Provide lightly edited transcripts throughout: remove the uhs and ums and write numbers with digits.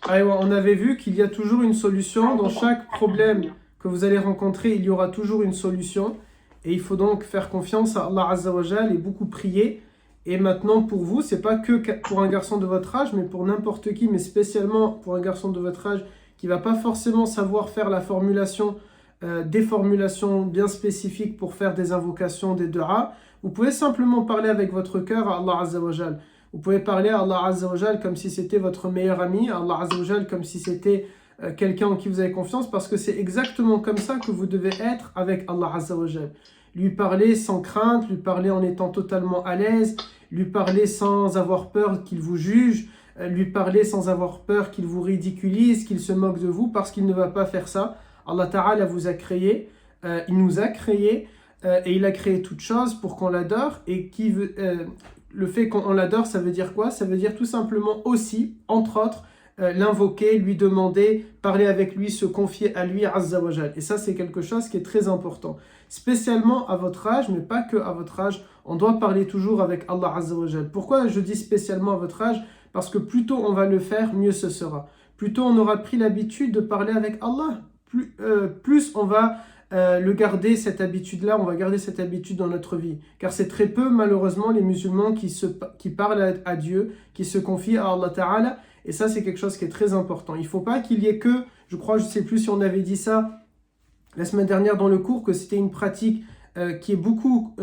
Aïwa, on avait vu qu'il y a toujours une solution. Dans chaque problème que vous allez rencontrer, il y aura toujours une solution. Et il faut donc faire confiance à Allah Azza wa Jal et beaucoup prier. Et maintenant, pour vous, c'est pas que pour un garçon de votre âge, mais pour n'importe qui, mais spécialement pour un garçon de votre âge qui va pas forcément savoir faire la formulation, des formulations bien spécifiques pour faire des invocations, des du'a. Vous pouvez simplement parler avec votre cœur à Allah Azza wa Jal. Vous pouvez parler à Allah Azza wa Jal comme si c'était votre meilleur ami, à Allah Azza wa Jal comme si c'était quelqu'un en qui vous avez confiance, parce que c'est exactement comme ça que vous devez être avec Allah Azza wa Jal. Lui parler sans crainte, lui parler en étant totalement à l'aise, lui parler sans avoir peur qu'il vous juge, lui parler sans avoir peur qu'il vous ridiculise, qu'il se moque de vous, parce qu'il ne va pas faire ça. Allah Ta'ala vous a créé, il nous a créé, et il a créé toute chose pour qu'on l'adore, et le fait qu'on l'adore, ça veut dire quoi? Ça veut dire tout simplement aussi, entre autres, l'invoquer, lui demander, parler avec lui, se confier à lui, Azza wa Jal. Et ça, c'est quelque chose qui est très important. Spécialement à votre âge, mais pas que à votre âge, on doit parler toujours avec Allah Azza wa Jal. Pourquoi je dis spécialement à votre âge? Parce que plus tôt on va le faire, mieux ce sera. Plus tôt on aura pris l'habitude de parler avec Allah, plus on va le garder, cette habitude-là, on va garder cette habitude dans notre vie. Car c'est très peu, malheureusement, les musulmans qui parlent à Dieu, qui se confient à Allah Ta'ala. Et ça, c'est quelque chose qui est très important. Il ne faut pas qu'il y ait que, je crois, je ne sais plus si on avait dit ça la semaine dernière dans le cours, que c'était une pratique qui est beaucoup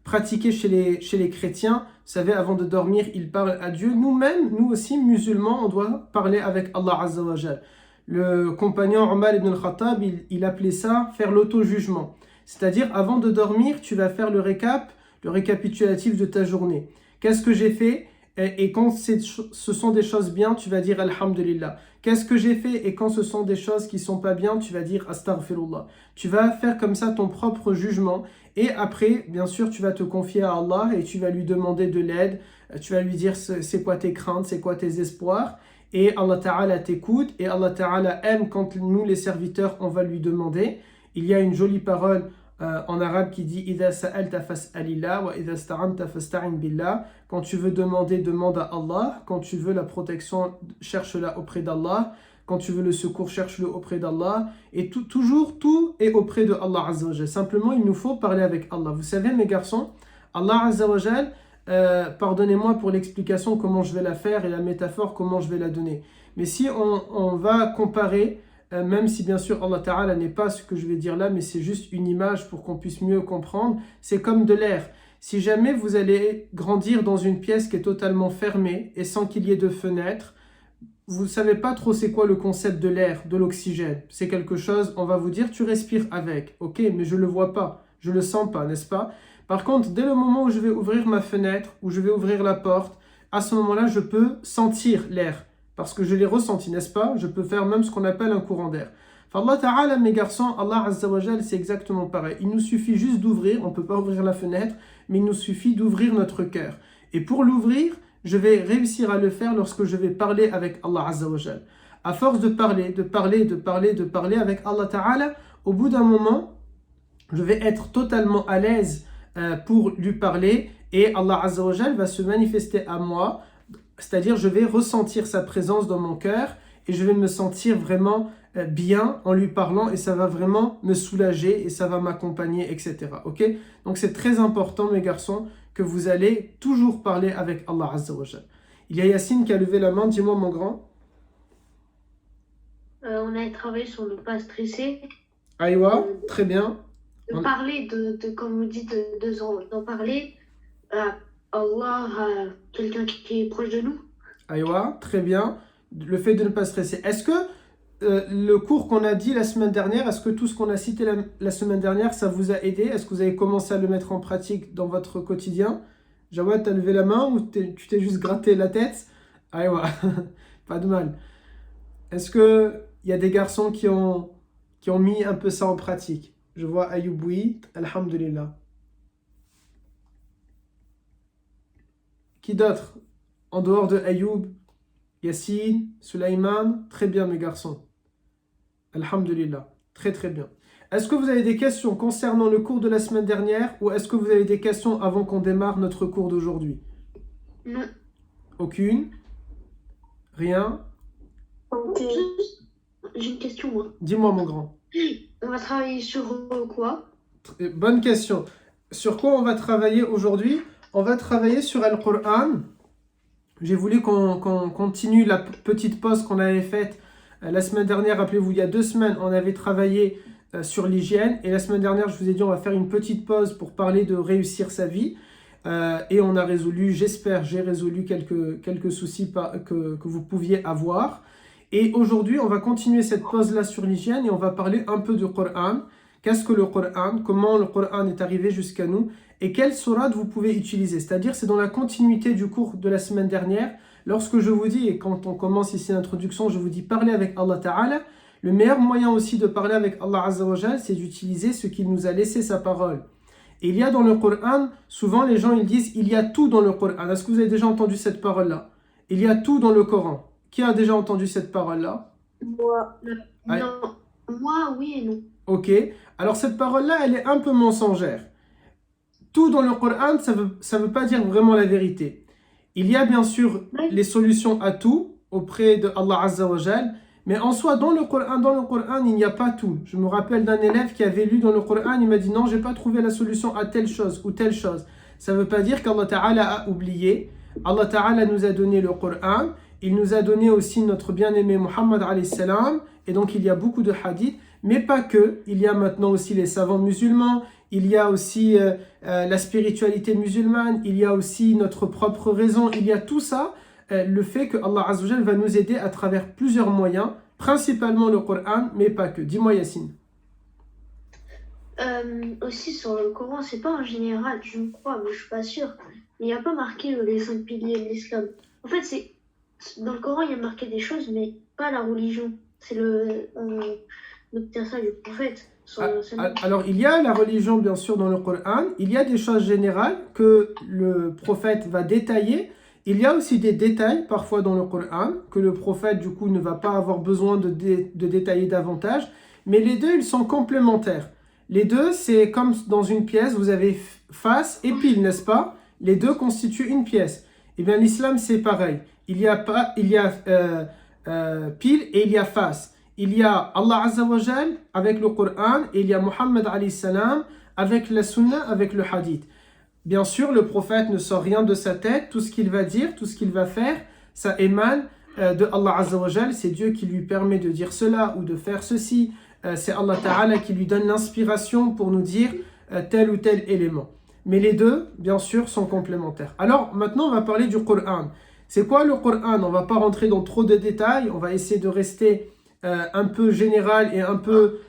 pratiquée chez les chrétiens. Vous savez, avant de dormir, ils parlent à Dieu. Nous-mêmes, nous aussi, musulmans, on doit parler avec Allah Azza wa Jal. Le compagnon Omar ibn al-Khattab, il appelait ça faire l'auto-jugement. C'est-à-dire, avant de dormir, tu vas faire le récapitulatif de ta journée. Qu'est-ce que j'ai fait? Et quand ce sont des choses bien, tu vas dire Alhamdulillah. Qu'est-ce que j'ai fait? Et quand ce sont des choses qui ne sont pas bien, tu vas dire Astaghfirullah. Tu vas faire comme ça ton propre jugement. Et après, bien sûr, tu vas te confier à Allah et tu vas lui demander de l'aide. Tu vas lui dire c'est quoi tes craintes, c'est quoi tes espoirs. Et Allah Ta'ala t'écoute. Et Allah Ta'ala aime quand nous, les serviteurs, on va lui demander. Il y a une jolie parole en arabe qui dit Idha sa'alta fas'alillah wa idha sta'anta fasta'in billah. Quand tu veux demander, demande à Allah. Quand tu veux la protection, cherche-la auprès d'Allah. Quand tu veux le secours, cherche-le auprès d'Allah. Et toujours, tout est auprès de Allah Azza wa Jal. Simplement, il nous faut parler avec Allah. Vous savez, mes garçons, Allah Azza wa Jal, pardonnez-moi pour l'explication, comment je vais la faire, et la métaphore, comment je vais la donner. Mais si on va comparer, même si bien sûr Allah Ta'ala n'est pas ce que je vais dire là, mais c'est juste une image pour qu'on puisse mieux comprendre, c'est comme de l'air. Si jamais vous allez grandir dans une pièce qui est totalement fermée et sans qu'il y ait de fenêtre, vous ne savez pas trop c'est quoi le concept de l'air, de l'oxygène. C'est quelque chose, on va vous dire, tu respires avec. Ok, mais je ne le vois pas, je ne le sens pas, n'est-ce pas? Par contre, dès le moment où je vais ouvrir ma fenêtre, où je vais ouvrir la porte, à ce moment-là, je peux sentir l'air. Parce que je l'ai ressenti, n'est-ce pas? Je peux faire même ce qu'on appelle un courant d'air. Allah Ta'ala, mes garçons, Allah Azza wa Jal, c'est exactement pareil. Il nous suffit juste d'ouvrir, on ne peut pas ouvrir la fenêtre, mais il nous suffit d'ouvrir notre cœur. Et pour l'ouvrir, je vais réussir à le faire lorsque je vais parler avec Allah Azza wa Jal. À force de parler, de parler, de parler, de parler avec Allah Ta'ala, au bout d'un moment, je vais être totalement à l'aise pour lui parler et Allah Azza wa Jal va se manifester à moi, c'est-à-dire je vais ressentir sa présence dans mon cœur et je vais me sentir vraiment bien en lui parlant et ça va vraiment me soulager et ça va m'accompagner, etc. Ok? Donc c'est très important, mes garçons, que vous allez toujours parler avec Allah Azza wa Jal. Il y a Yacine qui a levé la main, dis-moi mon grand. On a travaillé sur ne pas stresser, Aïwa, de, très bien. de parler, comme on dit, d'en parler à Allah, à quelqu'un qui est proche de nous. Aïwa, très bien. Le fait de ne pas stresser. Est-ce que le cours qu'on a dit la semaine dernière, est-ce que tout ce qu'on a cité la semaine dernière, ça vous a aidé? Est-ce que vous avez commencé à le mettre en pratique dans votre quotidien? Jawad, t'as levé la main ou tu t'es juste gratté la tête? Aïwa, pas de mal. Est-ce qu'il y a des garçons qui ont mis un peu ça en pratique? Je vois Ayoub, oui, alhamdulillah. Qui d'autre? En dehors de Ayoub, Yassine, Sulaiman, très bien mes garçons. Alhamdulillah, très très bien. Est-ce que vous avez des questions concernant le cours de la semaine dernière ou est-ce que vous avez des questions avant qu'on démarre notre cours d'aujourd'hui? Non. Aucune? Rien? J'ai une question, moi. Dis-moi, mon grand. On va travailler sur quoi? Bonne question. Sur quoi on va travailler aujourd'hui? On va travailler sur Al-Qur'an. J'ai voulu qu'on continue la petite pause qu'on avait faite la semaine dernière. Rappelez-vous, il y a 2 semaines, on avait travaillé sur l'hygiène. Et la semaine dernière, je vous ai dit, on va faire une petite pause pour parler de réussir sa vie. Et on a résolu, j'ai résolu quelques soucis que vous pouviez avoir. Et aujourd'hui, on va continuer cette pause-là sur l'hygiène et on va parler un peu du Coran. Qu'est-ce que le Coran? Comment le Coran est arrivé jusqu'à nous? Et quelle sourate vous pouvez utiliser? C'est-à-dire, c'est dans la continuité du cours de la semaine dernière. Lorsque je vous dis, et quand on commence ici l'introduction, je vous dis parler avec Allah Ta'ala. Le meilleur moyen aussi de parler avec Allah Azza wa Jal, c'est d'utiliser ce qu'il nous a laissé, sa parole. Et il y a dans le Coran, souvent les gens ils disent, il y a tout dans le Coran. Est-ce que vous avez déjà entendu cette parole-là? Il y a tout dans le Coran. Qui a déjà entendu cette parole-là? Moi. Ah. Non. Moi, oui et non. Ok. Alors cette parole-là, elle est un peu mensongère. Tout dans le Coran, ça veut pas dire vraiment la vérité. Il y a bien sûr les solutions à tout auprès de Allah Azza wa Jal, mais en soi, dans le Coran, il n'y a pas tout. Je me rappelle d'un élève qui avait lu dans le Coran, il m'a dit non, j'ai pas trouvé la solution à telle chose ou telle chose. Ça veut pas dire qu'Allah Ta'ala a oublié. Allah Ta'ala nous a donné le Coran. Il nous a donné aussi notre bien-aimé Muhammad alayhi salam, et donc il y a beaucoup de hadiths, mais pas que. Il y a maintenant aussi les savants musulmans, il y a aussi la spiritualité musulmane, il y a aussi notre propre raison, il y a tout ça, le fait que Allah Azza wa Jal va nous aider à travers plusieurs moyens, principalement le Coran, mais pas que. Dis-moi Yassine. Aussi sur le Coran, c'est pas en général, je crois, mais je suis pas sûre, mais il n'y a pas marqué les 5 piliers de l'islam. En fait, c'est dans le Coran, il y a marqué des choses, mais pas la religion. C'est le ça du prophète. Alors, il y a la religion, bien sûr, dans le Coran. Il y a des choses générales que le prophète va détailler. Il y a aussi des détails, parfois, dans le Coran, que le prophète, du coup, ne va pas avoir besoin de détailler davantage. Mais les deux, ils sont complémentaires. Les deux, c'est comme dans une pièce, vous avez face et pile, n'est-ce pas? Les deux constituent une pièce. Eh bien, l'islam, c'est pareil. Il y a pile et il y a face. Il y a Allah Azza wa Jal avec le Coran et il y a Muhammad alayhi salam avec la Sunna, avec le Hadith. Bien sûr, le prophète ne sort rien de sa tête. Tout ce qu'il va dire, tout ce qu'il va faire, ça émane de Allah Azza wa Jal. C'est Dieu qui lui permet de dire cela ou de faire ceci. C'est Allah Ta'ala qui lui donne l'inspiration pour nous dire tel ou tel élément. Mais les deux, bien sûr, sont complémentaires. Alors, maintenant, on va parler du Coran. C'est quoi le Coran? On ne va pas rentrer dans trop de détails. On va essayer de rester un peu général et un peu,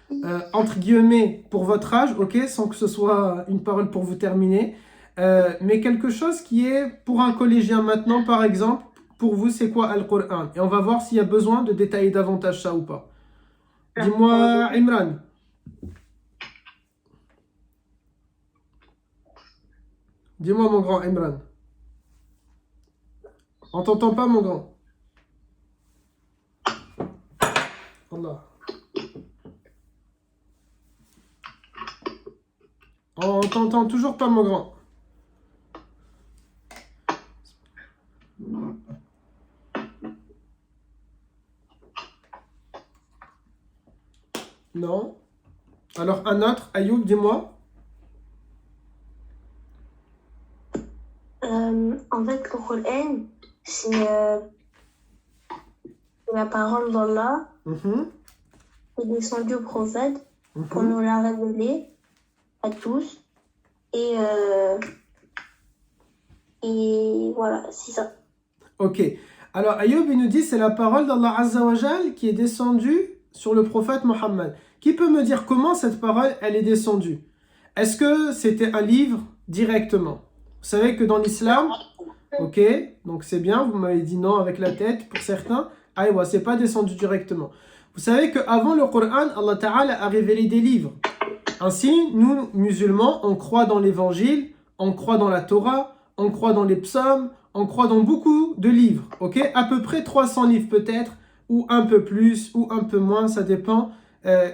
entre guillemets, pour votre âge, ok? Sans que ce soit une parole pour vous terminer. Mais quelque chose qui est, pour un collégien maintenant, par exemple, pour vous, c'est quoi Al-Coran? Et on va voir s'il y a besoin de détailler davantage ça ou pas. Dis-moi, Imran. Dis-moi, mon grand Imran. On t'entend pas, mon grand. Allah. On t'entend toujours pas, mon grand. Non. Alors, un autre, Ayoub, dis-moi. En fait, le Coran, c'est la parole d'Allah qui est descendue au prophète pour nous la révéler à tous. Et voilà, c'est ça. Ok. Alors, Ayoub, il nous dit c'est la parole d'Allah Azza wa Jal qui est descendue sur le prophète Mohammed. Qui peut me dire comment cette parole, elle est descendue? Est-ce que c'était un livre directement? Vous savez que dans l'islam, ok, donc c'est bien, vous m'avez dit non avec la tête pour certains. Aïwa, c'est pas descendu directement. Vous savez qu'avant le Coran, Allah Ta'ala a révélé des livres. Ainsi, nous, musulmans, on croit dans l'évangile, on croit dans la Torah, on croit dans les psaumes, on croit dans beaucoup de livres, ok? À peu près 300 livres peut-être, ou un peu plus, ou un peu moins, ça dépend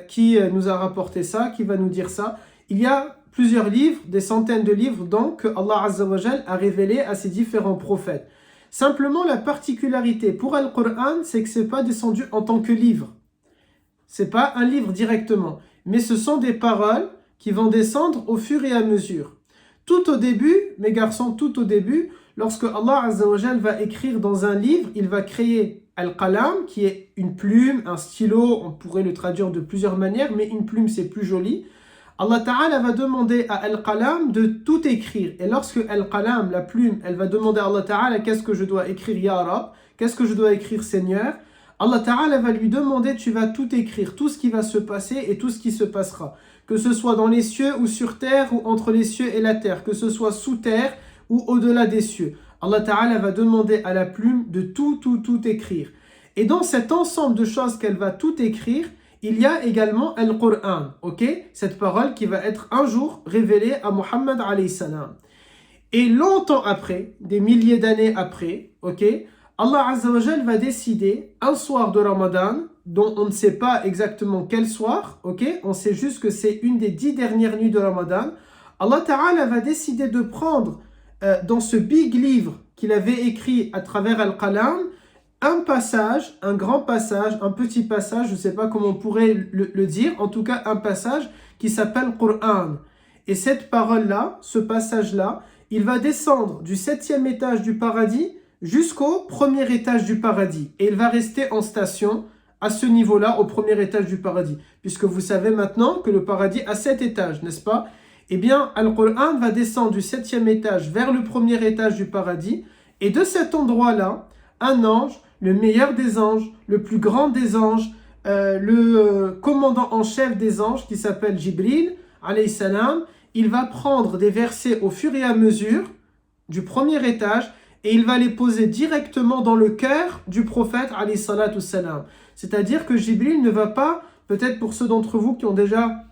qui nous a rapporté ça, qui va nous dire ça. Il y a plusieurs livres, des centaines de livres donc que Allah Azza wa Jal a révélé à ses différents prophètes. Simplement, la particularité pour Al-Qur'an, c'est que ce n'est pas descendu en tant que livre. Ce n'est pas un livre directement, mais ce sont des paroles qui vont descendre au fur et à mesure. Tout au début, mes garçons, tout au début, lorsque Allah Azza wa Jal va écrire dans un livre, il va créer Al-Qalam, qui est une plume, un stylo, on pourrait le traduire de plusieurs manières, mais une plume c'est plus joli. Allah Ta'ala va demander à Al-Qalam de tout écrire. Et lorsque Al-Qalam, la plume, elle va demander à Allah Ta'ala qu'est-ce que je dois écrire, Ya Rab, qu'est-ce que je dois écrire, Seigneur, Allah Ta'ala va lui demander, tu vas tout écrire, tout ce qui va se passer et tout ce qui se passera. Que ce soit dans les cieux ou sur terre ou entre les cieux et la terre, que ce soit sous terre ou au-delà des cieux. Allah Ta'ala va demander à la plume de tout écrire. Et dans cet ensemble de choses qu'elle va tout écrire, il y a également Al-Qur'an, ok? Cette parole qui va être un jour révélée à Muhammad alayhi salam. Et longtemps après, des milliers d'années après, ok? Allah Azza wa Jal va décider un soir de Ramadan, dont on ne sait pas exactement quel soir, ok? On sait juste que c'est une des 10 dernières nuits de Ramadan. Allah Ta'ala va décider de prendre dans ce big livre qu'il avait écrit à travers Al-Qalam, un passage, un grand passage, un petit passage, je ne sais pas comment on pourrait le dire, en tout cas un passage qui s'appelle Qur'an. Et cette parole-là, ce passage-là, il va descendre du 7e étage du paradis jusqu'au 1er étage du paradis. Et il va rester en station à ce niveau-là, au 1er étage du paradis. Puisque vous savez maintenant que le paradis a 7 étages, n'est-ce pas? Eh bien, Al-Qur'an va descendre du 7e étage vers le 1er étage du paradis. Et de cet endroit-là, un ange, le meilleur des anges, le plus grand des anges, le commandant en chef des anges, qui s'appelle Jibril, alayhi salam, il va prendre des versets au fur et à mesure du 1er étage et il va les poser directement dans le cœur du prophète, alayhi salatu salam. C'est-à-dire que Jibril ne va pas, peut-être pour ceux d'entre vous qui ont déjà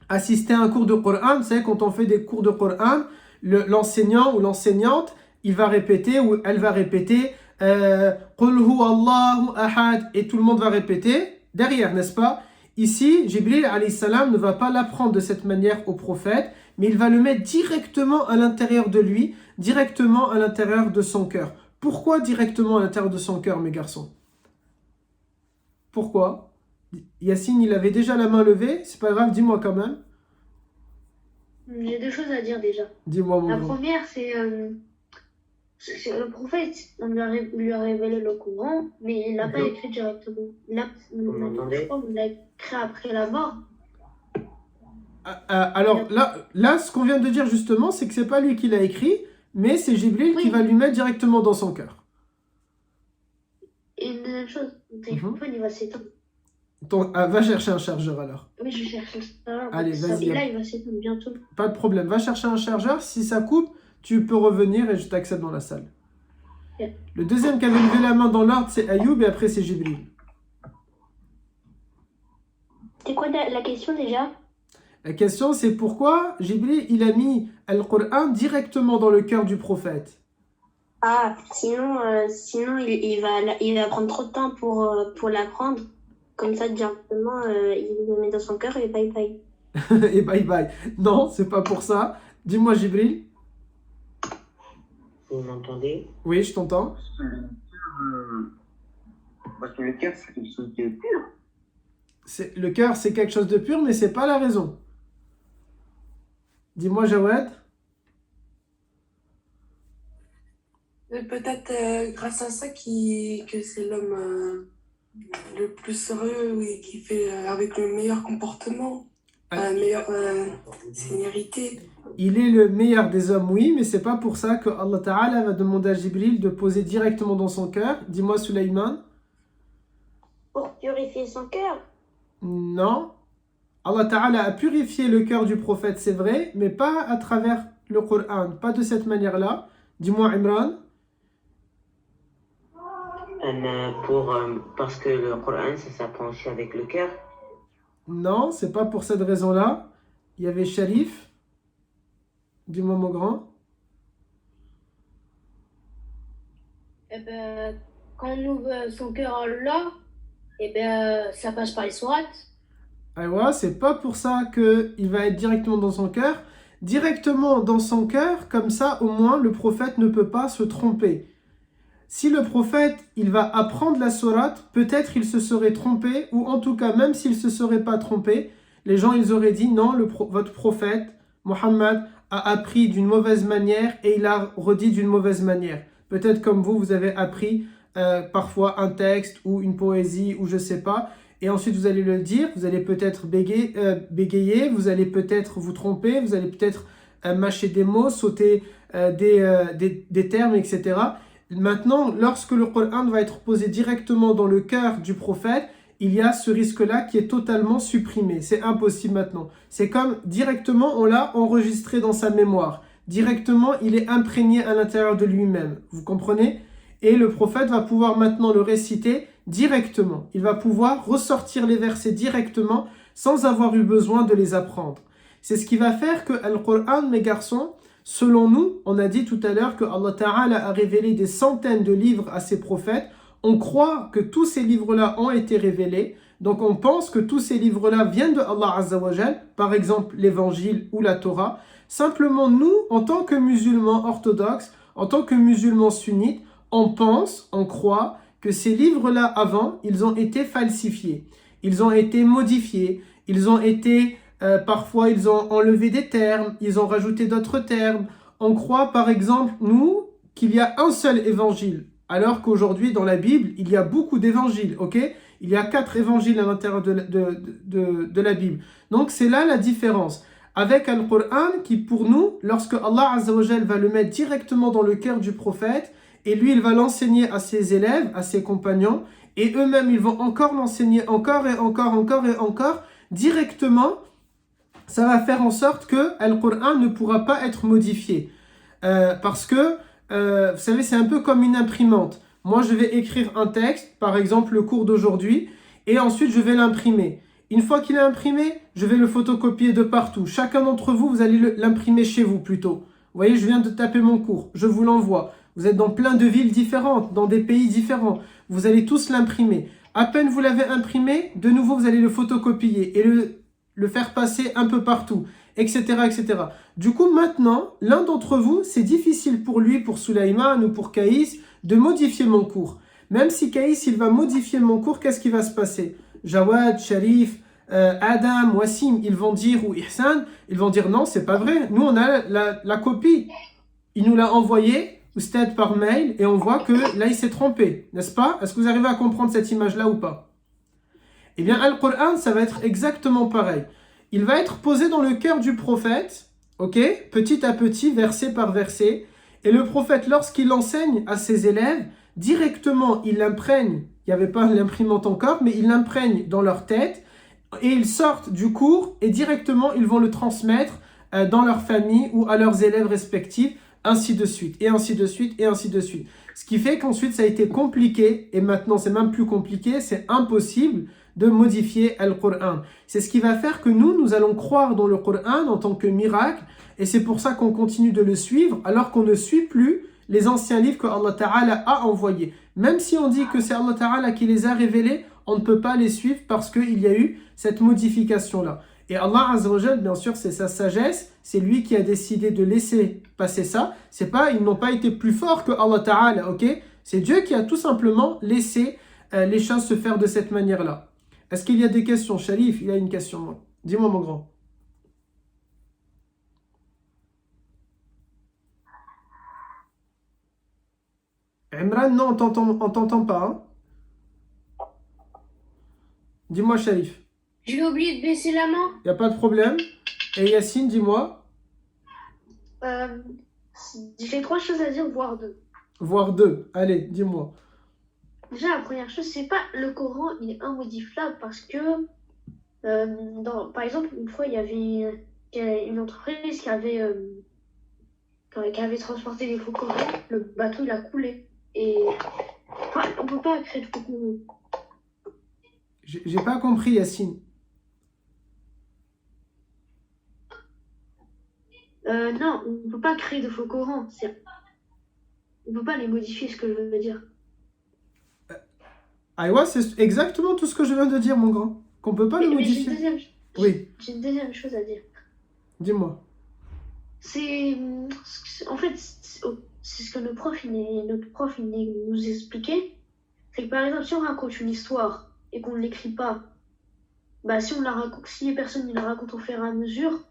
assisté à un cours de Coran, vous savez, quand on fait des cours de Coran, l'enseignant ou l'enseignante, il va répéter ou elle va répéter Qul huwa Allahu ahad, et tout le monde va répéter derrière, n'est-ce pas? Ici, Jibril alayhi salam ne va pas l'apprendre de cette manière au prophète, mais il va le mettre directement à l'intérieur de lui, directement à l'intérieur de son cœur. Pourquoi directement à l'intérieur de son cœur, mes garçons? Pourquoi? Yassine, il avait déjà la main levée, c'est pas grave, dis-moi quand même. J'ai deux choses à dire déjà. Dis-moi, mon La grand. première, c'est le prophète, lui a révélé le Coran, mais il l'a pas écrit directement. Vous m'entendez? Je crois qu'il l'a écrit après la mort. Alors là, ce qu'on vient de dire justement, c'est que c'est pas lui qui l'a écrit, mais c'est Jibril qui Oui. va lui mettre directement dans son cœur. Et une deuxième chose, mon téléphone, il va s'éteindre. Va chercher un chargeur alors. Oui, je cherche ça. Allez, vas-y. Là, il va s'éteindre bientôt. Pas de problème, va chercher un chargeur. Si ça coupe, tu peux revenir et je t'accepte dans la salle. Ok. Le deuxième qui avait levé la main dans l'ordre, c'est Ayoub et après c'est Jibril. C'est quoi la question déjà? La question, c'est pourquoi Jibril, il a mis Al-Qur'an directement dans le cœur du prophète. Ah, sinon il va prendre trop de temps pour l'apprendre. Comme ça, directement, il le met dans son cœur et bye bye. Et bye bye. Non, c'est pas pour ça. Dis-moi, Jibril. Vous m'entendez? Oui, je t'entends. Parce que le cœur, c'est quelque chose de pur. Le cœur, c'est quelque chose de pur, mais c'est pas la raison. Dis-moi, Jawad. Peut-être grâce à ça que c'est l'homme le plus heureux et qui fait avec le meilleur comportement, la meilleure seniorité. Il est le meilleur des hommes, oui, mais c'est pas pour ça que Allah Ta'ala va demander à Jibril de poser directement dans son cœur. Dis-moi, Sulaiman. Pour purifier son cœur. Non. Allah Ta'ala a purifié le cœur du prophète, c'est vrai, mais pas à travers le Coran, pas de cette manière-là. Dis-moi, Imran. Parce que le Coran, ça s'apprend aussi avec le cœur. Non, c'est pas pour cette raison-là. Il y avait Sharif. Dis-moi, mon grand. Eh ben, quand on ouvre son cœur à Allah, eh ben, ça passe par les sourates. Aïwa, c'est pas pour ça qu'il va être directement dans son cœur. Directement dans son cœur, comme ça, au moins, le prophète ne peut pas se tromper. si le prophète, il va apprendre la sourate, peut-être il se serait trompé, ou en tout cas, même s'il ne se serait pas trompé, les gens, ils auraient dit, non, votre prophète, Mohammed, a appris d'une mauvaise manière et il a redit d'une mauvaise manière. Peut-être comme vous avez appris parfois un texte ou une poésie ou je sais pas, et ensuite vous allez le dire, vous allez peut-être bégayer, vous allez peut-être vous tromper, vous allez peut-être mâcher des mots, sauter des termes, etc. Maintenant, lorsque le Coran va être posé directement dans le cœur du prophète, il y a ce risque-là qui est totalement supprimé. C'est impossible maintenant. C'est comme directement on l'a enregistré dans sa mémoire. Directement, il est imprégné à l'intérieur de lui-même. Vous comprenez? Et le prophète va pouvoir maintenant le réciter directement. Il va pouvoir ressortir les versets directement sans avoir eu besoin de les apprendre. C'est ce qui va faire que le Coran, mes garçons, selon nous, on a dit tout à l'heure que Allah Ta'ala a révélé des centaines de livres à ses prophètes. On croit que tous ces livres-là ont été révélés. Donc on pense que tous ces livres-là viennent de Allah Azza wa Jal, par exemple l'évangile ou la Torah. Simplement nous, en tant que musulmans orthodoxes, en tant que musulmans sunnites, on pense, on croit que ces livres-là avant, ils ont été falsifiés. Ils ont été modifiés. Ils ont été, parfois ils ont enlevé des termes, ils ont rajouté d'autres termes. On croit par exemple, nous, qu'il y a un seul évangile. Alors qu'aujourd'hui, dans la Bible, il y a beaucoup d'évangiles, ok? Il y a 4 évangiles à l'intérieur de la Bible. Donc, c'est là la différence. Avec le Coran, qui pour nous, lorsque Allah Azza wa Jal va le mettre directement dans le cœur du prophète, et lui, il va l'enseigner à ses élèves, à ses compagnons, et eux-mêmes, ils vont encore l'enseigner encore et encore, directement, ça va faire en sorte que le Coran ne pourra pas être modifié. Parce que vous savez, c'est un peu comme une imprimante. Moi, je vais écrire un texte, par exemple le cours d'aujourd'hui, et ensuite je vais l'imprimer. Une fois qu'il est imprimé, je vais le photocopier de partout. Chacun d'entre vous, vous allez l'imprimer chez vous plutôt. Vous voyez, je viens de taper mon cours, je vous l'envoie. Vous êtes dans plein de villes différentes, dans des pays différents. Vous allez tous l'imprimer. À peine vous l'avez imprimé, de nouveau vous allez le photocopier et le faire passer un peu partout, etc., etc. Du coup, maintenant, l'un d'entre vous, c'est difficile pour lui, pour Sulaiman ou pour Kaïs, de modifier mon cours. Même si Kaïs, il va modifier mon cours, qu'est-ce qui va se passer? Jawad, Sharif, Adam, Wassim, ils vont dire, ou Ihsan, ils vont dire non, c'est pas vrai. Nous, on a la copie. Il nous l'a envoyé, Oustad par mail, et on voit que là, il s'est trompé, n'est-ce pas? Est-ce que vous arrivez à comprendre cette image-là ou pas? Eh bien, Al-Qur'an, ça va être exactement pareil. Il va être posé dans le cœur du prophète, ok, petit à petit, verset par verset. Et le prophète, lorsqu'il enseigne à ses élèves, directement, il l'imprègne. Il n'y avait pas l'imprimante encore, mais il l'imprègne dans leur tête. Et ils sortent du cours et directement, ils vont le transmettre dans leur famille ou à leurs élèves respectifs, ainsi de suite, et ainsi de suite, et ainsi de suite. Ce qui fait qu'ensuite, ça a été compliqué, et maintenant, c'est même plus compliqué, c'est impossible de modifier le Coran. C'est ce qui va faire que nous allons croire dans le Coran en tant que miracle, et c'est pour ça qu'on continue de le suivre, alors qu'on ne suit plus les anciens livres que Allah Ta'ala a envoyés. Même si on dit que c'est Allah Ta'ala qui les a révélés, on ne peut pas les suivre parce qu'il y a eu cette modification-là. Et Allah Azza wa Jal, bien sûr, c'est sa sagesse, c'est lui qui a décidé de laisser passer ça. C'est pas, ils n'ont pas été plus forts que Allah Ta'ala, ok? C'est Dieu qui a tout simplement laissé les choses se faire de cette manière-là. Est-ce qu'il y a des questions? Sharif, il y a une question. Dis-moi, mon grand. Imran, non, on t'entend pas. Hein? Dis-moi, Sharif. J'ai oublié de baisser la main. Il n'y a pas de problème. Et Yacine, dis-moi. J'ai 3 choses à dire, voire 2. Voire 2. Allez, dis-moi. Déjà, la première chose, c'est pas le Coran, il est immodifiable parce que, par exemple, une fois, il y avait une entreprise qui avait transporté des faux Corans. Le bateau, il a coulé. Et on peut pas créer de faux Corans. J'ai pas compris, Yacine. Non, on peut pas créer de faux Corans. On peut pas les modifier, ce que je veux dire. Aïwa, c'est exactement tout ce que je viens de dire, mon grand. Qu'on peut pas le modifier. J'ai une deuxième chose à dire. Dis-moi. En fait, c'est ce que notre prof nous expliquait. C'est que par exemple, si on raconte une histoire et qu'on ne l'écrit pas, bah, si personne ne la raconte au fur et à mesure,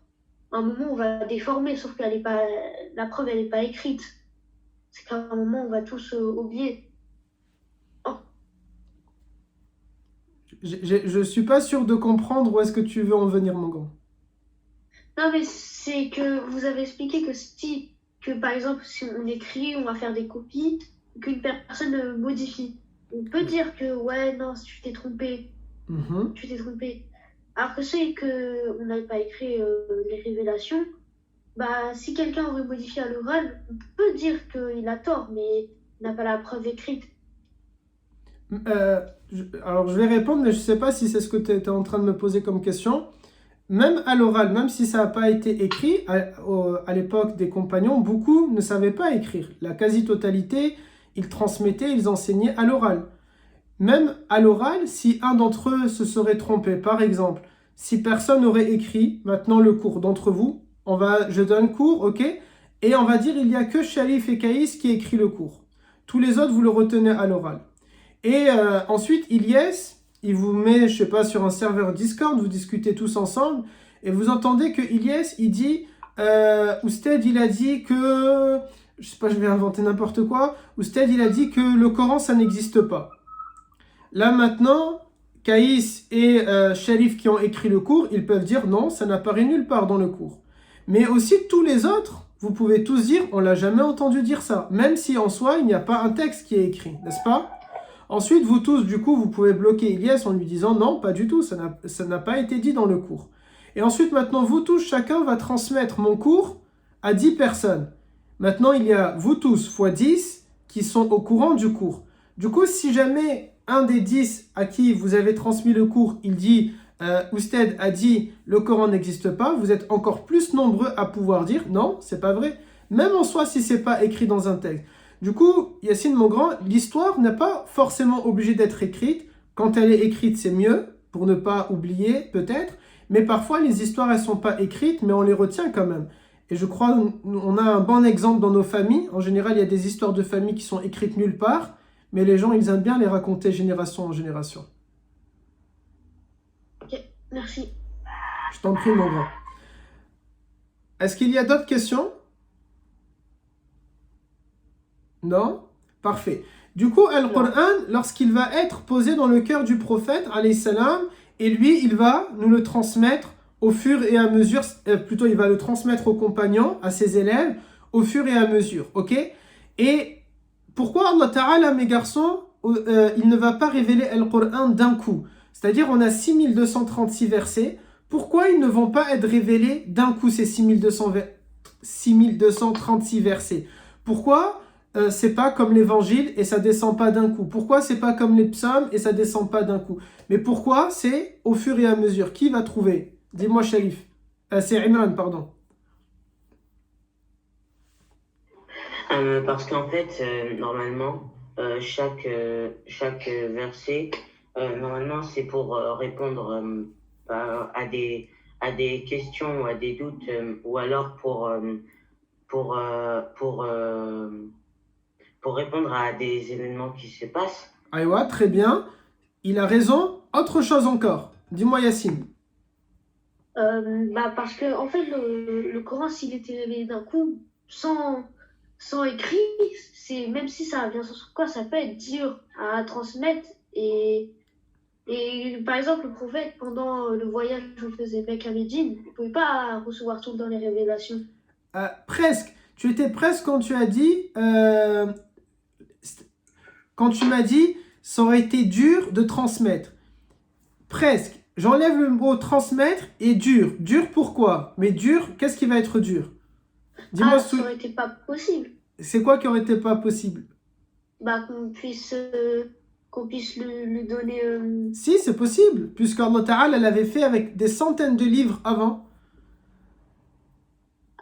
à un moment on va déformer, sauf que la preuve elle n'est pas écrite. C'est qu'à un moment on va tous oublier. Oh, Je suis pas sûr de comprendre où est-ce que tu veux en venir, mon grand. non mais c'est que vous avez expliqué que par exemple si on écrit, on va faire des copies, qu'une personne modifie. On peut dire que ouais non, si Mhm. tu t'es trompé. Alors que c'est que on n'avait pas écrit les révélations. Bah, si quelqu'un aurait modifié à l'oral, on peut dire qu'il a tort, mais il n'a pas la preuve écrite. Euh, alors, je vais répondre, mais je sais pas si c'est ce que tu étais en train de me poser comme question. Même à l'oral, même si ça n'a pas été écrit, à l'époque des compagnons, beaucoup ne savaient pas écrire. La quasi-totalité, ils transmettaient, ils enseignaient à l'oral. Même à l'oral, si un d'entre eux se serait trompé, par exemple, si personne n'aurait écrit maintenant le cours d'entre vous, je donne cours, ok, et on va dire il n'y a que Sharif et Kaïs qui écrit le cours. Tous les autres, vous le retenez à l'oral. Et ensuite, Ilyes, il vous met, je sais pas, sur un serveur Discord, vous discutez tous ensemble, et vous entendez que Ilyes, il dit, Ousted, il a dit que, je sais pas, je vais inventer n'importe quoi, Ousted, il a dit que le Coran, ça n'existe pas. Là maintenant, Kaïs et Sharif qui ont écrit le cours, ils peuvent dire non, ça n'apparaît nulle part dans le cours. Mais aussi tous les autres, vous pouvez tous dire, on l'a jamais entendu dire ça, même si en soi, il n'y a pas un texte qui est écrit, n'est-ce pas? Ensuite, vous tous, du coup, vous pouvez bloquer Ilyes en lui disant non, pas du tout, ça n'a pas été dit dans le cours. Et ensuite, maintenant, vous tous, chacun va transmettre mon cours à 10 personnes. Maintenant, il y a vous tous fois 10 qui sont au courant du cours. Du coup, si jamais un des 10 à qui vous avez transmis le cours, il dit Ousted a dit le Coran n'existe pas, vous êtes encore plus nombreux à pouvoir dire non, c'est pas vrai. Même en soi, si c'est pas écrit dans un texte. Du coup, Yacine, mon grand, l'histoire n'est pas forcément obligée d'être écrite. Quand elle est écrite, c'est mieux, pour ne pas oublier, peut-être. Mais parfois, les histoires, elles sont pas écrites, mais on les retient quand même. Et je crois on a un bon exemple dans nos familles. En général, il y a des histoires de famille qui sont écrites nulle part, mais les gens, ils aiment bien les raconter génération en génération. Ok, merci. Je t'en prie, mon grand. Est-ce qu'il y a d'autres questions? Non? Parfait. Du coup, Al-Qur'an, lorsqu'il va être posé dans le cœur du prophète, alayhi salam, et lui, il va nous le transmettre au fur et à mesure, plutôt il va le transmettre aux compagnons, à ses élèves, au fur et à mesure, ok? Et pourquoi Allah Ta'ala, mes garçons, il ne va pas révéler Al-Qur'an d'un coup? C'est-à-dire, on a 6236 versets, pourquoi ils ne vont pas être révélés d'un coup, ces 6236 versets? Pourquoi c'est pas comme l'évangile et ça descend pas d'un coup? Pourquoi c'est pas comme les psaumes et ça descend pas d'un coup? Mais pourquoi c'est au fur et à mesure? Qui va trouver? Dis-moi, Sharif. C'est Imran, pardon. Parce qu'en fait, normalement, chaque verset, normalement, c'est pour répondre à des questions, à des doutes, ou alors pour, pour répondre à des événements qui se passent. Aïwa, très bien. Il a raison. Autre chose encore. Dis-moi, Yacine. Bah parce que en fait le Coran s'il était révélé d'un coup sans écrit, c'est même si ça vient sur quoi ça peut être dur à transmettre et par exemple le prophète pendant le voyage où il faisait Mecque à Médine, il pouvait pas recevoir tout dans les révélations. Presque. Tu étais presque quand tu as dit quand tu m'as dit ça aurait été dur de transmettre. Presque. J'enlève le mot transmettre et dur. Dur pourquoi? Mais dur, qu'est-ce qui va être dur? Dis-moi Ça aurait été pas possible. C'est quoi qui aurait été pas possible? Bah qu'on puisse lui donner. Si, c'est possible, puisque Allah Ta'ala l'avait fait avec des centaines de livres avant.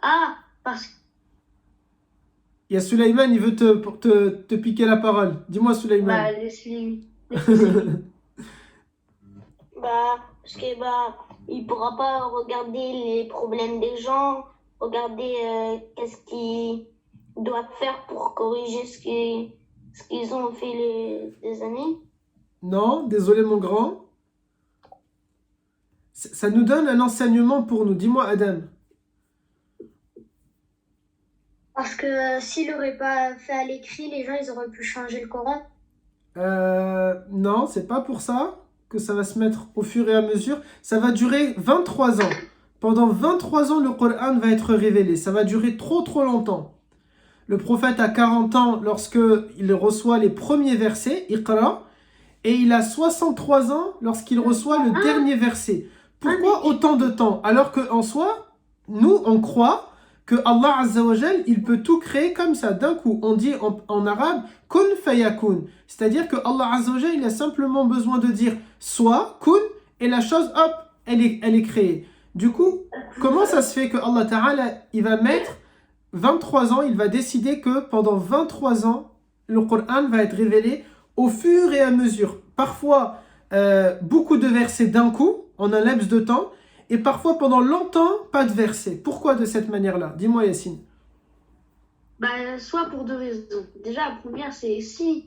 Ah, parce que. Il y a Sulayman, il veut te piquer la parole. Dis-moi, Sulayman. Bah, laisse-lui. Parce que il pourra pas regarder les problèmes des gens, regarder qu'est-ce doivent faire pour corriger ce qu'ils ont fait des années? Non, désolé mon grand. Ça nous donne un enseignement pour nous. Dis-moi Adam. Parce que s'il n'aurait pas fait à l'écrit, les gens ils auraient pu changer le Coran. Non, c'est pas pour ça que ça va se mettre au fur et à mesure. Ça va durer 23 ans. Pendant 23 ans, le Coran va être révélé. Ça va durer trop longtemps. Le prophète a 40 ans lorsqu'il reçoit les premiers versets, Iqra, et il a 63 ans lorsqu'il reçoit le dernier verset. Pourquoi autant de temps? Alors qu'en soi, nous, on croit que Allah Azza wa Jal, il peut tout créer comme ça, d'un coup. On dit en arabe, kun fayakun. C'est-à-dire que Allah Azza wa Jal, il a simplement besoin de dire soit, kun, et la chose, hop, elle est créée. Du coup, comment ça se fait que Allah Ta'ala, il va mettre 23 ans, il va décider que pendant 23 ans, le Coran va être révélé au fur et à mesure. Parfois, beaucoup de versets d'un coup, en un laps de temps, et parfois pendant longtemps, pas de versets. Pourquoi de cette manière-là? Dis-moi Yassine. Bah, soit pour deux raisons. Déjà, la première, c'est si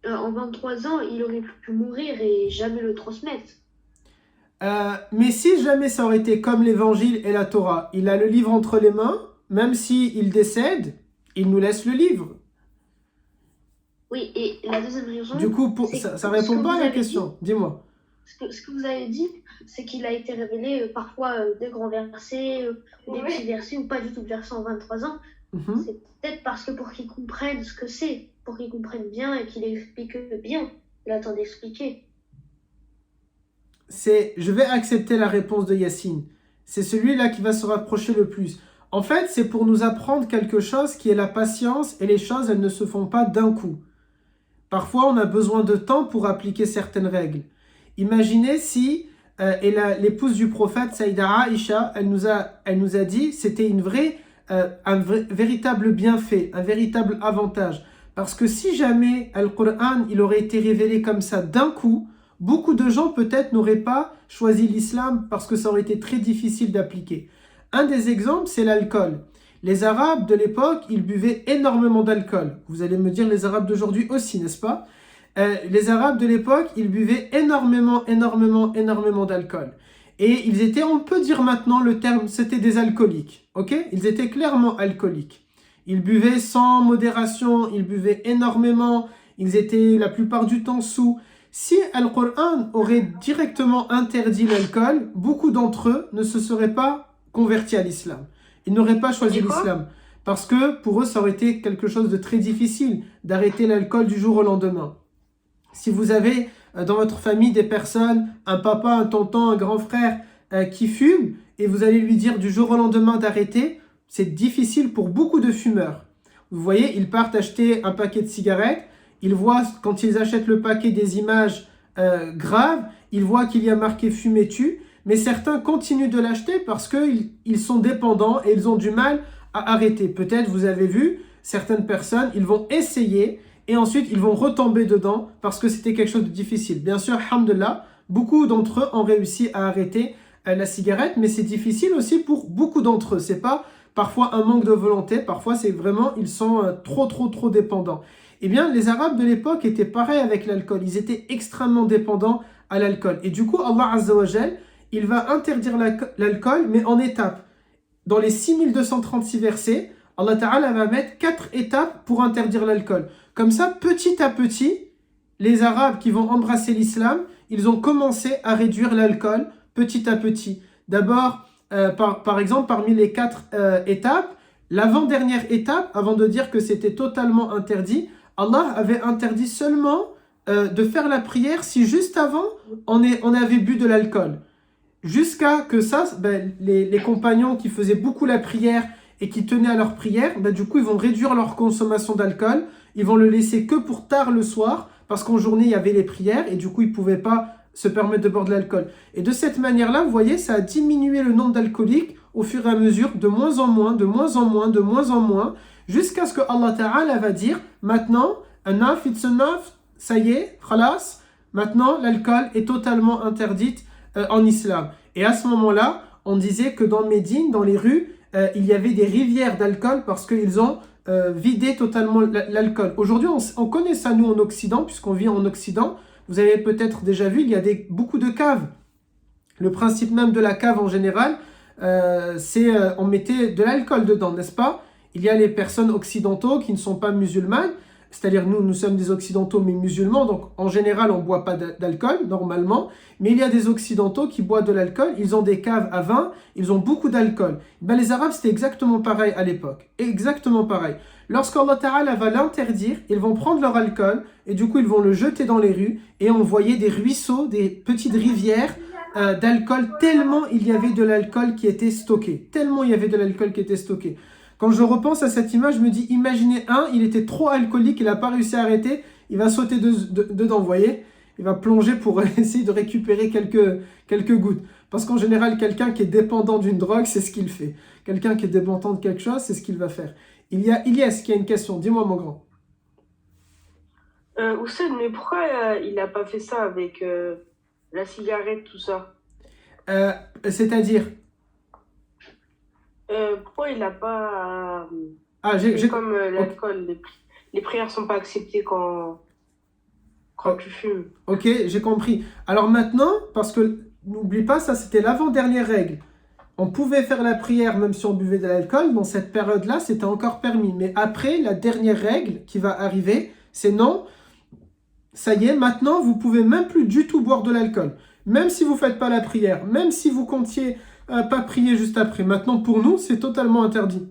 en 23 ans, il aurait pu mourir et jamais le transmettre. Mais si jamais ça aurait été comme l'évangile et la Torah, il a le livre entre les mains, même s'il décède, il nous laisse le livre. Oui, et la deuxième raison... Du coup, ça répond pas à la question. Dis-moi. Ce que vous avez dit, c'est qu'il a été révélé parfois des grands versets, des petits versets, ou pas du tout de versets en 23 ans. C'est peut-être parce que pour qu'ils comprennent ce que c'est, pour qu'ils comprennent bien et qu'il explique bien, il a le temps d'expliquer. Je vais accepter la réponse de Yassine. C'est celui-là qui va se rapprocher le plus. En fait, c'est pour nous apprendre quelque chose qui est la patience, et les choses, elles ne se font pas d'un coup. Parfois, on a besoin de temps pour appliquer certaines règles. Imaginez si l'épouse du prophète, Saïda Aïcha, elle nous a dit c'était un véritable bienfait, un véritable avantage. Parce que si jamais le Coran il aurait été révélé comme ça d'un coup, beaucoup de gens peut-être n'auraient pas choisi l'islam parce que ça aurait été très difficile d'appliquer. Un des exemples, c'est l'alcool. Les Arabes de l'époque, ils buvaient énormément d'alcool. Vous allez me dire les Arabes d'aujourd'hui aussi, n'est-ce pas? Les Arabes de l'époque, ils buvaient énormément d'alcool. Et ils étaient, on peut dire maintenant le terme, c'était des alcooliques. Ok? Ils étaient clairement alcooliques. Ils buvaient sans modération, ils buvaient énormément, ils étaient la plupart du temps sous. Si le Coran aurait directement interdit l'alcool, beaucoup d'entre eux ne se seraient pas convertis à l'islam. Ils n'auraient pas choisi l'islam. Parce que pour eux, ça aurait été quelque chose de très difficile d'arrêter l'alcool du jour au lendemain. Si vous avez dans votre famille des personnes, un papa, un tonton, un grand frère qui fument, et vous allez lui dire du jour au lendemain d'arrêter, c'est difficile pour beaucoup de fumeurs. Vous voyez, ils partent acheter un paquet de cigarettes, ils voient quand ils achètent le paquet des images graves, ils voient qu'il y a marqué « fumer tue », mais certains continuent de l'acheter parce qu'ils sont dépendants et ils ont du mal à arrêter. Peut-être vous avez vu, certaines personnes, ils vont essayer et ensuite ils vont retomber dedans parce que c'était quelque chose de difficile. Bien sûr, alhamdoulilah, beaucoup d'entre eux ont réussi à arrêter la cigarette, mais c'est difficile aussi pour beaucoup d'entre eux. C'est pas parfois un manque de volonté, parfois c'est vraiment, ils sont trop dépendants. Eh bien, les Arabes de l'époque étaient pareils avec l'alcool. Ils étaient extrêmement dépendants à l'alcool. Et du coup, Allah Azza wa Jal, il va interdire l'alcool, mais en étapes. Dans les 6236 versets, Allah Ta'ala va mettre 4 étapes pour interdire l'alcool. Comme ça, petit à petit, les Arabes qui vont embrasser l'islam, ils ont commencé à réduire l'alcool petit à petit. D'abord, par exemple, parmi les 4 étapes, l'avant-dernière étape, avant de dire que c'était totalement interdit, Allah avait interdit seulement de faire la prière si juste avant, on avait bu de l'alcool. Jusqu'à que ça, les compagnons qui faisaient beaucoup la prière et qui tenaient à leur prière, du coup, ils vont réduire leur consommation d'alcool. Ils vont le laisser que pour tard le soir, parce qu'en journée, il y avait les prières et du coup, ils ne pouvaient pas se permettre de boire de l'alcool. Et de cette manière-là, vous voyez, ça a diminué le nombre d'alcooliques au fur et à mesure, de moins en moins, jusqu'à ce que Allah Ta'ala va dire, maintenant, enough, it's enough, ça y est, khalas, maintenant, l'alcool est totalement interdite en islam. Et à ce moment-là, on disait que dans Médine, dans les rues, il y avait des rivières d'alcool parce qu'ils ont vider totalement l'alcool. Aujourd'hui, on connaît ça, nous, en Occident, puisqu'on vit en Occident. Vous avez peut-être déjà vu, il y a beaucoup de caves. Le principe même de la cave en général, c'est on mettait de l'alcool dedans, n'est-ce pas? Il y a les personnes occidentaux qui ne sont pas musulmanes, c'est-à-dire nous sommes des occidentaux mais musulmans, donc en général on ne boit pas d'alcool normalement, mais il y a des occidentaux qui boivent de l'alcool, ils ont des caves à vin, ils ont beaucoup d'alcool. Ben, les Arabes c'était exactement pareil à l'époque, exactement pareil. Lorsqu'Allah Ta'ala va l'interdire, ils vont prendre leur alcool et du coup ils vont le jeter dans les rues et envoyer des ruisseaux, des petites rivières d'alcool, tellement il y avait de l'alcool qui était stocké, tellement il y avait de l'alcool qui était stocké. Quand je repense à cette image, je me dis, imaginez il était trop alcoolique, il n'a pas réussi à arrêter, il va sauter dedans, vous voyez? Il va plonger pour essayer de récupérer quelques gouttes. Parce qu'en général, quelqu'un qui est dépendant d'une drogue, c'est ce qu'il fait. Quelqu'un qui est dépendant de quelque chose, c'est ce qu'il va faire. Il y a Ilyes qui a une question, dis-moi mon grand. Hussein, mais pourquoi il n'a pas fait ça avec la cigarette, tout ça? C'est-à-dire Pourquoi il n'a pas... j'ai comme l'alcool, les prières ne sont pas acceptées quand tu fumes. Ok, j'ai compris. Alors maintenant, parce que n'oublie pas, ça c'était l'avant-dernière règle. On pouvait faire la prière même si on buvait de l'alcool. Dans cette période-là, c'était encore permis. Mais après, la dernière règle qui va arriver, c'est non. Ça y est, maintenant, vous pouvez même plus du tout boire de l'alcool. Même si vous ne faites pas la prière, même si vous comptiez pas prier juste après. Maintenant, pour nous, c'est totalement interdit.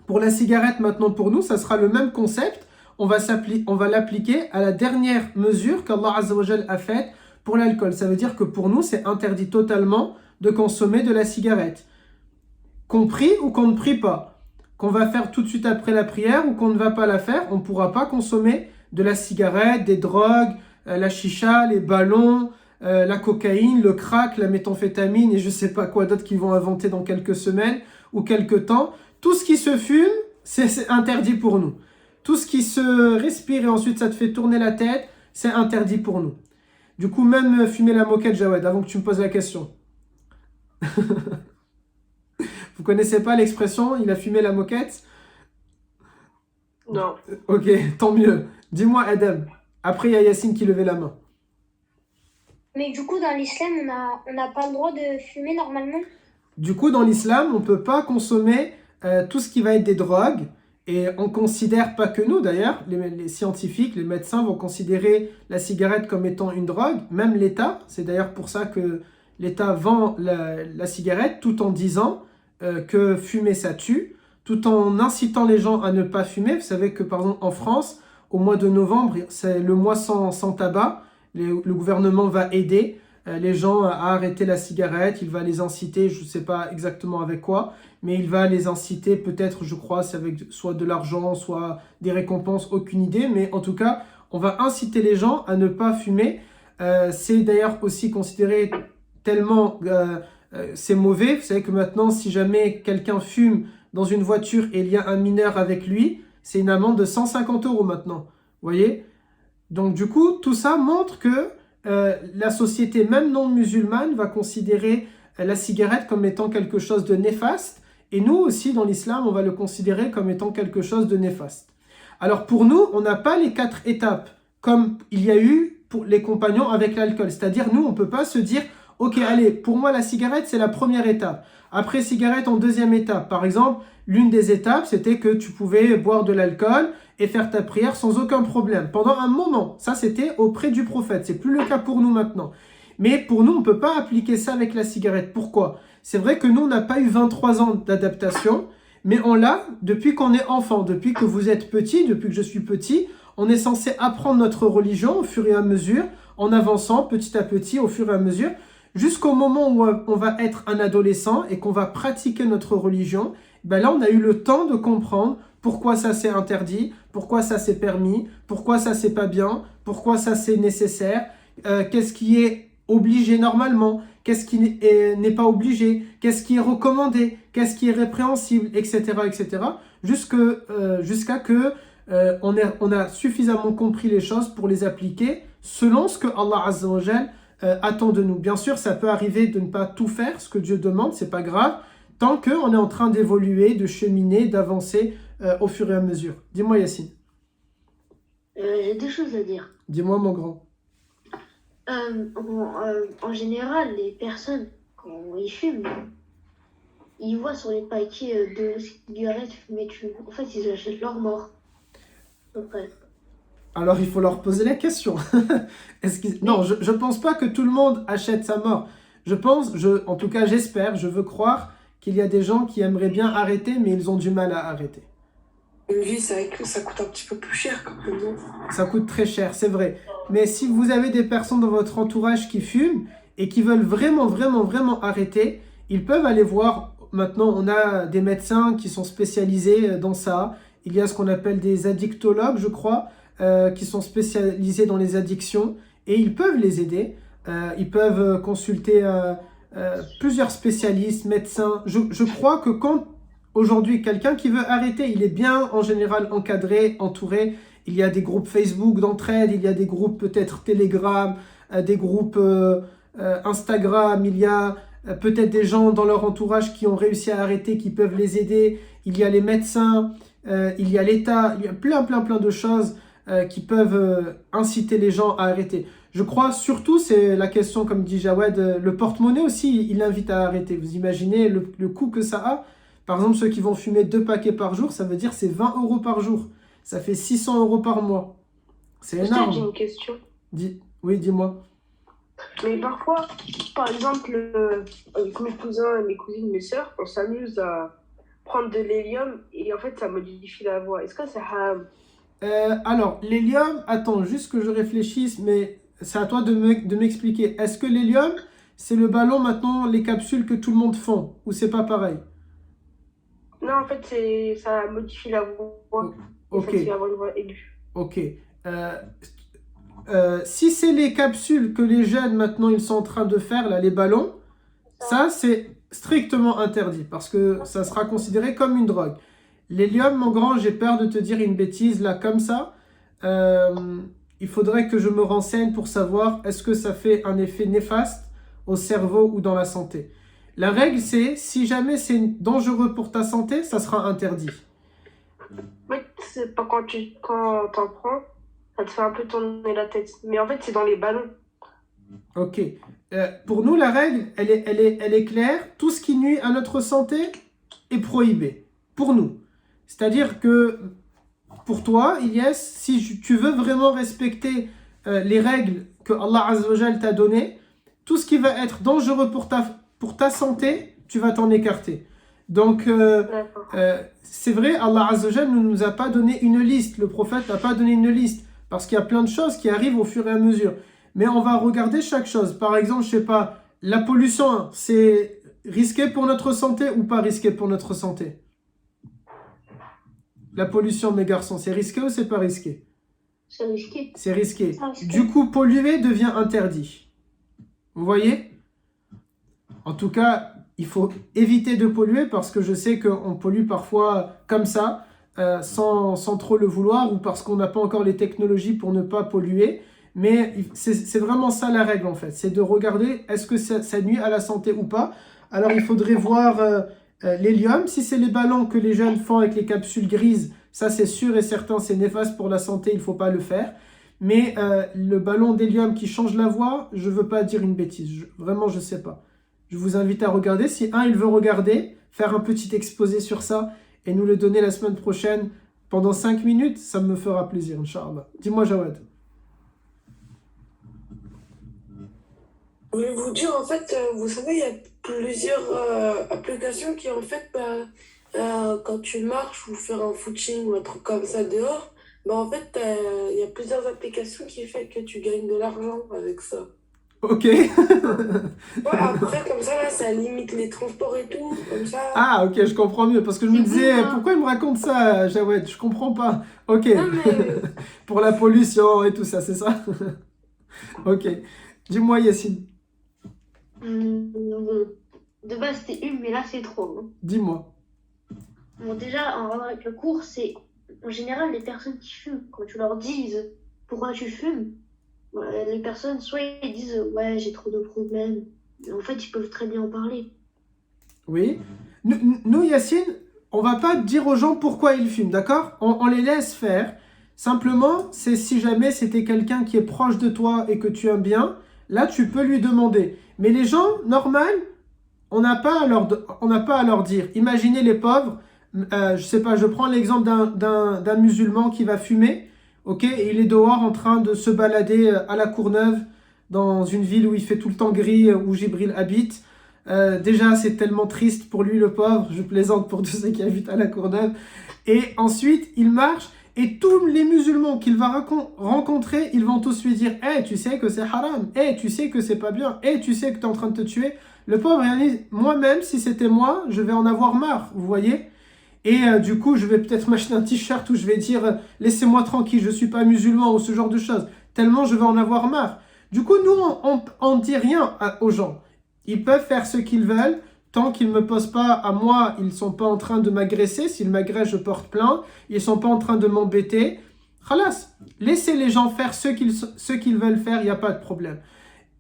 Pour la cigarette, maintenant, pour nous, ça sera le même concept. On va l'appliquer à la dernière mesure qu'Allah Azza wa Jal a faite pour l'alcool. Ça veut dire que pour nous, c'est interdit totalement de consommer de la cigarette. Qu'on prie ou qu'on ne prie pas. Qu'on va faire tout de suite après la prière ou qu'on ne va pas la faire, on ne pourra pas consommer de la cigarette, des drogues, la chicha, les ballons, la cocaïne, le crack, la méthamphétamine et je ne sais pas quoi d'autre qu'ils vont inventer dans quelques semaines ou quelques temps. Tout ce qui se fume, c'est interdit pour nous. Tout ce qui se respire et ensuite ça te fait tourner la tête, c'est interdit pour nous. Du coup, même fumer la moquette, Jawed, avant que tu me poses la question. Vous connaissez pas l'expression, il a fumé la moquette? Non. Ok, tant mieux. Dis-moi, Adam. Après, il y a Yacine qui levait la main. Mais du coup, dans l'islam, on n'a pas le droit de fumer normalement? Du coup, dans l'islam, on ne peut pas consommer tout ce qui va être des drogues. Et on considère, pas que nous d'ailleurs, les scientifiques, les médecins vont considérer la cigarette comme étant une drogue. Même l'État, c'est d'ailleurs pour ça que l'État vend la cigarette tout en disant que fumer ça tue, tout en incitant les gens à ne pas fumer. Vous savez que par exemple en France, au mois de novembre, c'est le mois sans tabac. Le gouvernement va aider les gens à arrêter la cigarette, il va les inciter, je ne sais pas exactement avec quoi, mais il va les inciter peut-être, je crois, c'est avec soit de l'argent, soit des récompenses, aucune idée, mais en tout cas, on va inciter les gens à ne pas fumer. C'est d'ailleurs aussi considéré tellement, c'est mauvais, vous savez que maintenant, si jamais quelqu'un fume dans une voiture et il y a un mineur avec lui, c'est une amende de 150 € maintenant, vous voyez? Donc du coup, tout ça montre que la société, même non musulmane, va considérer la cigarette comme étant quelque chose de néfaste. Et nous aussi, dans l'islam, on va le considérer comme étant quelque chose de néfaste. Alors pour nous, on n'a pas les 4 étapes, comme il y a eu pour les compagnons avec l'alcool. C'est-à-dire, nous, on ne peut pas se dire, ok, allez, pour moi, la cigarette, c'est la première étape. Après, cigarette en deuxième étape. Par exemple, l'une des étapes, c'était que tu pouvais boire de l'alcool et faire ta prière sans aucun problème. Pendant un moment, ça c'était auprès du prophète. C'est plus le cas pour nous maintenant. Mais pour nous, on ne peut pas appliquer ça avec la cigarette. Pourquoi? C'est vrai que nous, on n'a pas eu 23 ans d'adaptation, mais on l'a depuis qu'on est enfant. Depuis que vous êtes petit, depuis que je suis petit, on est censé apprendre notre religion au fur et à mesure, en avançant petit à petit, au fur et à mesure, jusqu'au moment où on va être un adolescent et qu'on va pratiquer notre religion. Ben là, on a eu le temps de comprendre pourquoi ça c'est interdit, pourquoi ça c'est permis, pourquoi ça c'est pas bien, pourquoi ça c'est nécessaire, qu'est-ce qui est obligé normalement, qu'est-ce qui n'est pas obligé, qu'est-ce qui est recommandé, qu'est-ce qui est répréhensible, etc. etc. jusqu'à que on a suffisamment compris les choses pour les appliquer selon ce que Allah Azza wa Jal attend de nous. Bien sûr, ça peut arriver de ne pas tout faire, ce que Dieu demande, c'est pas grave, tant qu'on est en train d'évoluer, de cheminer, d'avancer au fur et à mesure. Dis-moi Yacine. J'ai des choses à dire. Dis-moi mon grand. En général, les personnes, quand ils fument, ils voient sur les paquets de cigarettes fumées, en fait, ils achètent leur mort. À peu près. Alors il faut leur poser la question. Non, je pense pas que tout le monde achète sa mort. En tout cas j'espère, je veux croire qu'il y a des gens qui aimeraient bien arrêter, mais ils ont du mal à arrêter. Une vie, c'est vrai que ça coûte un petit peu plus cher quand même. Non. Ça coûte très cher, c'est vrai. Mais si vous avez des personnes dans votre entourage qui fument et qui veulent vraiment, vraiment, vraiment arrêter, ils peuvent aller voir. Maintenant, on a des médecins qui sont spécialisés dans ça. Il y a ce qu'on appelle des addictologues, je crois, qui sont spécialisés dans les addictions et ils peuvent les aider. Ils peuvent consulter plusieurs spécialistes, médecins. Je crois que quand aujourd'hui quelqu'un qui veut arrêter, il est bien en général encadré, entouré. Il y a des groupes Facebook d'entraide, il y a des groupes peut-être Telegram, des groupes Instagram, il y a peut-être des gens dans leur entourage qui ont réussi à arrêter, qui peuvent les aider. Il y a les médecins, il y a l'État, il y a plein de choses qui peuvent inciter les gens à arrêter. Je crois surtout, c'est la question, comme dit Jawed, le porte-monnaie aussi, il invite à arrêter. Vous imaginez le coût que ça a? Par exemple, ceux qui vont fumer 2 paquets par jour, ça veut dire c'est 20 € par jour. Ça fait 600 € par mois. C'est énorme. J'ai une question. Oui, dis-moi. Mais parfois, par exemple, avec mes cousins, mes cousines, mes sœurs, on s'amuse à prendre de l'hélium et en fait, ça modifie la voix. Est-ce que c'est haram? Alors, l'hélium, attends, juste que je réfléchisse, mais c'est à toi de m'expliquer. Est-ce que l'hélium, c'est le ballon maintenant, les capsules que tout le monde fond, ou c'est pas pareil? Non, en fait, ça modifie la voix. Ok. Ça te fait avoir une voix aiguë. Ok. Si c'est les capsules que les jeunes maintenant ils sont en train de faire, là, les ballons, ça c'est strictement interdit parce que ça sera considéré comme une drogue. L'hélium, mon grand, j'ai peur de te dire une bêtise là comme ça. Il faudrait que je me renseigne pour savoir est-ce que ça fait un effet néfaste au cerveau ou dans la santé. La règle c'est si jamais c'est dangereux pour ta santé, ça sera interdit. Oui, c'est pas quand t'en prends, ça te fait un peu tourner la tête. Mais en fait, c'est dans les ballons. Ok. Pour nous, la règle, elle est claire. Tout ce qui nuit à notre santé est prohibé. Pour nous. C'est-à-dire que pour toi, Ilyes, si tu veux vraiment respecter les règles que Allah Azza wa Jal t'a données, tout ce qui va être dangereux pour ta santé, tu vas t'en écarter. Donc, c'est vrai, Allah Azza wa Jal ne nous a pas donné une liste. Le prophète n'a pas donné une liste. Parce qu'il y a plein de choses qui arrivent au fur et à mesure. Mais on va regarder chaque chose. Par exemple, je sais pas, la pollution, c'est risqué pour notre santé ou pas risqué pour notre santé? La pollution, mes garçons, c'est risqué ou c'est pas risqué? C'est risqué. C'est risqué. C'est risqué. Du coup, polluer devient interdit. Vous voyez? En tout cas, il faut éviter de polluer parce que je sais qu'on pollue parfois comme ça, sans trop le vouloir ou parce qu'on n'a pas encore les technologies pour ne pas polluer. Mais c'est vraiment ça la règle en fait. C'est de regarder est-ce que ça nuit à la santé ou pas. Alors il faudrait voir l'hélium. Si c'est les ballons que les jeunes font avec les capsules grises, ça c'est sûr et certain, c'est néfaste pour la santé, il ne faut pas le faire. Mais le ballon d'hélium qui change la voix, je ne veux pas dire une bêtise. Vraiment, je ne sais pas. Je vous invite à regarder. Si il veut regarder, faire un petit exposé sur ça et nous le donner la semaine prochaine pendant 5 minutes, ça me fera plaisir, Inch'Allah. Dis-moi, Jawad. Je voulais vous dire, en fait, vous savez, il y a plusieurs applications qui, en fait, quand tu marches ou faire un footing ou un truc comme ça dehors, en fait, il y a plusieurs applications qui font que tu gagnes de l'argent avec ça. Ok. Ouais, après, comme ça, là, ça limite les transports et tout, comme ça. Ah, ok, je comprends mieux. Parce que je me C'est disais, bon, hein. pourquoi il me raconte ça, Jawed? Je comprends pas. Ok. Non, mais Pour la pollution et tout ça, c'est ça? Ok. Dis-moi, Yacine. Bon. De base, c'était une, mais là, c'est trop. Hein. Dis-moi. Bon, déjà, en rapport avec le cours, c'est en général les personnes qui fument. Quand tu leur dises pourquoi tu fumes, les personnes, soit ils disent ouais, j'ai trop de problèmes. Mais en fait, ils peuvent très bien en parler. Oui. Nous, Yacine, on va pas dire aux gens pourquoi ils fument, d'accord? On les laisse faire. Simplement, c'est si jamais c'était quelqu'un qui est proche de toi et que tu aimes bien, là tu peux lui demander. Mais les gens, normal, on n'a pas à leur dire. Imaginez les pauvres, je sais pas, je prends l'exemple d'un musulman qui va fumer, ok, et il est dehors en train de se balader à la Courneuve, dans une ville où il fait tout le temps gris, où Jibril habite. Déjà, c'est tellement triste pour lui, le pauvre. Je plaisante pour tous ceux qui habitent à la Courneuve. Et ensuite, il marche et tous les musulmans qu'il va rencontrer, ils vont tous lui dire « Hey, tu sais que c'est haram. Hey, tu sais que c'est pas bien. Hey, tu sais que tu es en train de te tuer. » Le pauvre, il dit « Moi-même, si c'était moi, je vais en avoir marre. » Vous voyez? Et du coup, je vais peut-être m'acheter un t-shirt où je vais dire « Laissez-moi tranquille, je suis pas musulman » ou ce genre de choses. Tellement je vais en avoir marre. Du coup, nous, on dit rien aux gens. Ils peuvent faire ce qu'ils veulent. Tant qu'ils ne me posent pas à moi, ils ne sont pas en train de m'agresser. S'ils m'agressent, je porte plainte. Ils ne sont pas en train de m'embêter. Khalas. Laissez les gens faire ce qu'ils veulent faire, il n'y a pas de problème.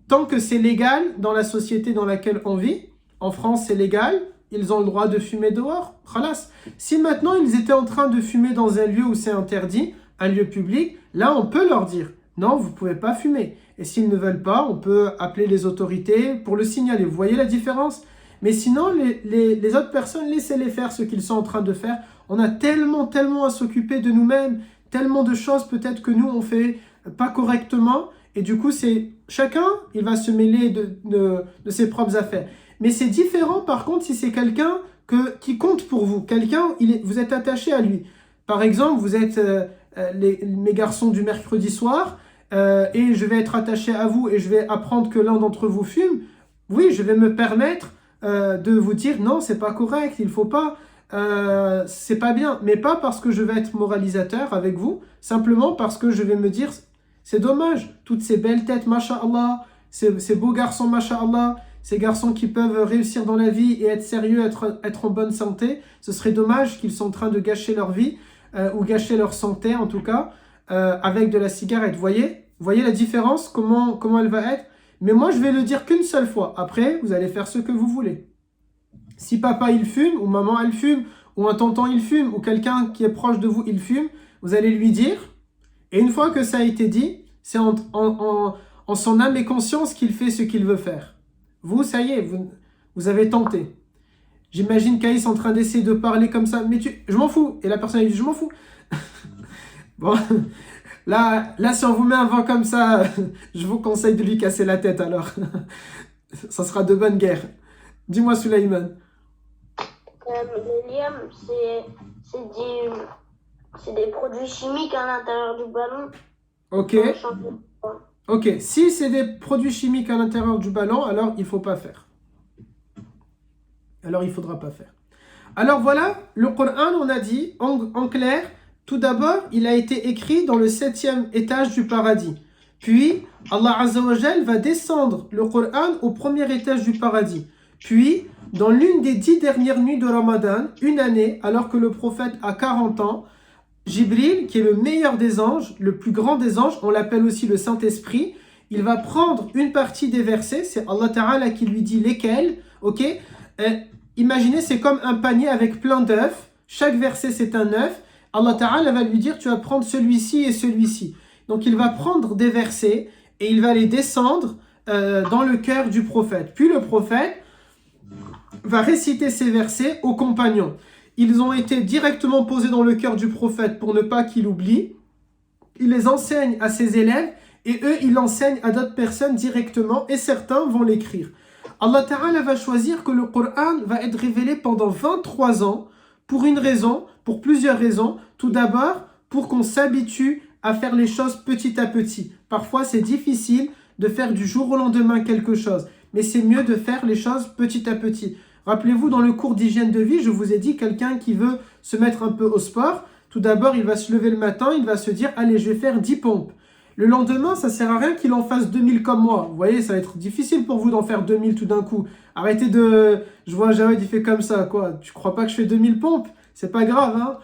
Tant que c'est légal dans la société dans laquelle on vit, en France c'est légal, ils ont le droit de fumer dehors. Khalas. Si maintenant ils étaient en train de fumer dans un lieu où c'est interdit, un lieu public, là on peut leur dire non, vous ne pouvez pas fumer. Et s'ils ne veulent pas, on peut appeler les autorités pour le signaler. Vous voyez la différence? Mais sinon, les autres personnes, laissez-les faire ce qu'ils sont en train de faire. On a tellement à s'occuper de nous-mêmes, tellement de choses peut-être que nous, on fait pas correctement. Et du coup, chacun, il va se mêler de ses propres affaires. Mais c'est différent, par contre, si c'est quelqu'un qui compte pour vous. Vous êtes attaché à lui. Par exemple, vous êtes mes garçons du mercredi soir, et je vais être attaché à vous et je vais apprendre que l'un d'entre vous fume. Oui, je vais me permettre de vous dire non, c'est pas correct, il faut pas, c'est pas bien, mais pas parce que je vais être moralisateur avec vous, simplement parce que je vais me dire c'est dommage, toutes ces belles têtes, masha'Allah, ces beaux garçons, masha'Allah, ces garçons qui peuvent réussir dans la vie et être sérieux, être en bonne santé, ce serait dommage qu'ils sont en train de gâcher leur vie ou gâcher leur santé en tout cas avec de la cigarette. Vous voyez la différence, comment elle va être? Mais moi, je vais le dire qu'une seule fois. Après, vous allez faire ce que vous voulez. Si papa, il fume, ou maman, elle fume, ou un tonton, il fume, ou quelqu'un qui est proche de vous, il fume, vous allez lui dire. Et une fois que ça a été dit, c'est en son âme et conscience qu'il fait ce qu'il veut faire. Vous, ça y est, vous avez tenté. J'imagine Caïs en train d'essayer de parler comme ça. Mais je m'en fous. Et la personne, elle dit, je m'en fous. Bon... Là, si on vous met un vent comme ça, je vous conseille de lui casser la tête alors. Ça sera de bonne guerre. Dis-moi, Sulayman. L'hélium, c'est des produits chimiques à l'intérieur du ballon. Ok. Ok. Si c'est des produits chimiques à l'intérieur du ballon, alors il ne faut pas faire. Alors il ne faudra pas faire. Alors voilà, le Coran, on a dit en clair. Tout d'abord, il a été écrit dans le 7e étage du paradis. Puis, Allah Azza wa Jal va descendre le Coran au premier étage du paradis. Puis, dans l'une des 10 dernières nuits de Ramadan, une année, alors que le prophète a 40 ans, Jibril, qui est le meilleur des anges, le plus grand des anges, on l'appelle aussi le Saint-Esprit, il va prendre une partie des versets, c'est Allah Ta'ala qui lui dit lesquels, ok? Imaginez, c'est comme un panier avec plein d'œufs, chaque verset c'est un œuf, Allah Ta'ala va lui dire, tu vas prendre celui-ci et celui-ci. Donc il va prendre des versets et il va les descendre dans le cœur du prophète. Puis le prophète va réciter ces versets aux compagnons. Ils ont été directement posés dans le cœur du prophète pour ne pas qu'il oublie. Il les enseigne à ses élèves et eux, ils l'enseignent à d'autres personnes directement et certains vont l'écrire. Allah Ta'ala va choisir que le Coran va être révélé pendant 23 ans pour une raison, pour plusieurs raisons. Tout d'abord, pour qu'on s'habitue à faire les choses petit à petit. Parfois, c'est difficile de faire du jour au lendemain quelque chose, mais c'est mieux de faire les choses petit à petit. Rappelez-vous, dans le cours d'hygiène de vie, je vous ai dit, quelqu'un qui veut se mettre un peu au sport, tout d'abord, il va se lever le matin, il va se dire, allez, je vais faire 10 pompes. Le lendemain, ça ne sert à rien qu'il en fasse 2000 comme moi. Vous voyez, ça va être difficile pour vous d'en faire 2000 tout d'un coup. Arrêtez de... Je vois Jawed, il fait comme ça, quoi. Tu crois pas que je fais 2000 pompes? C'est pas grave, hein.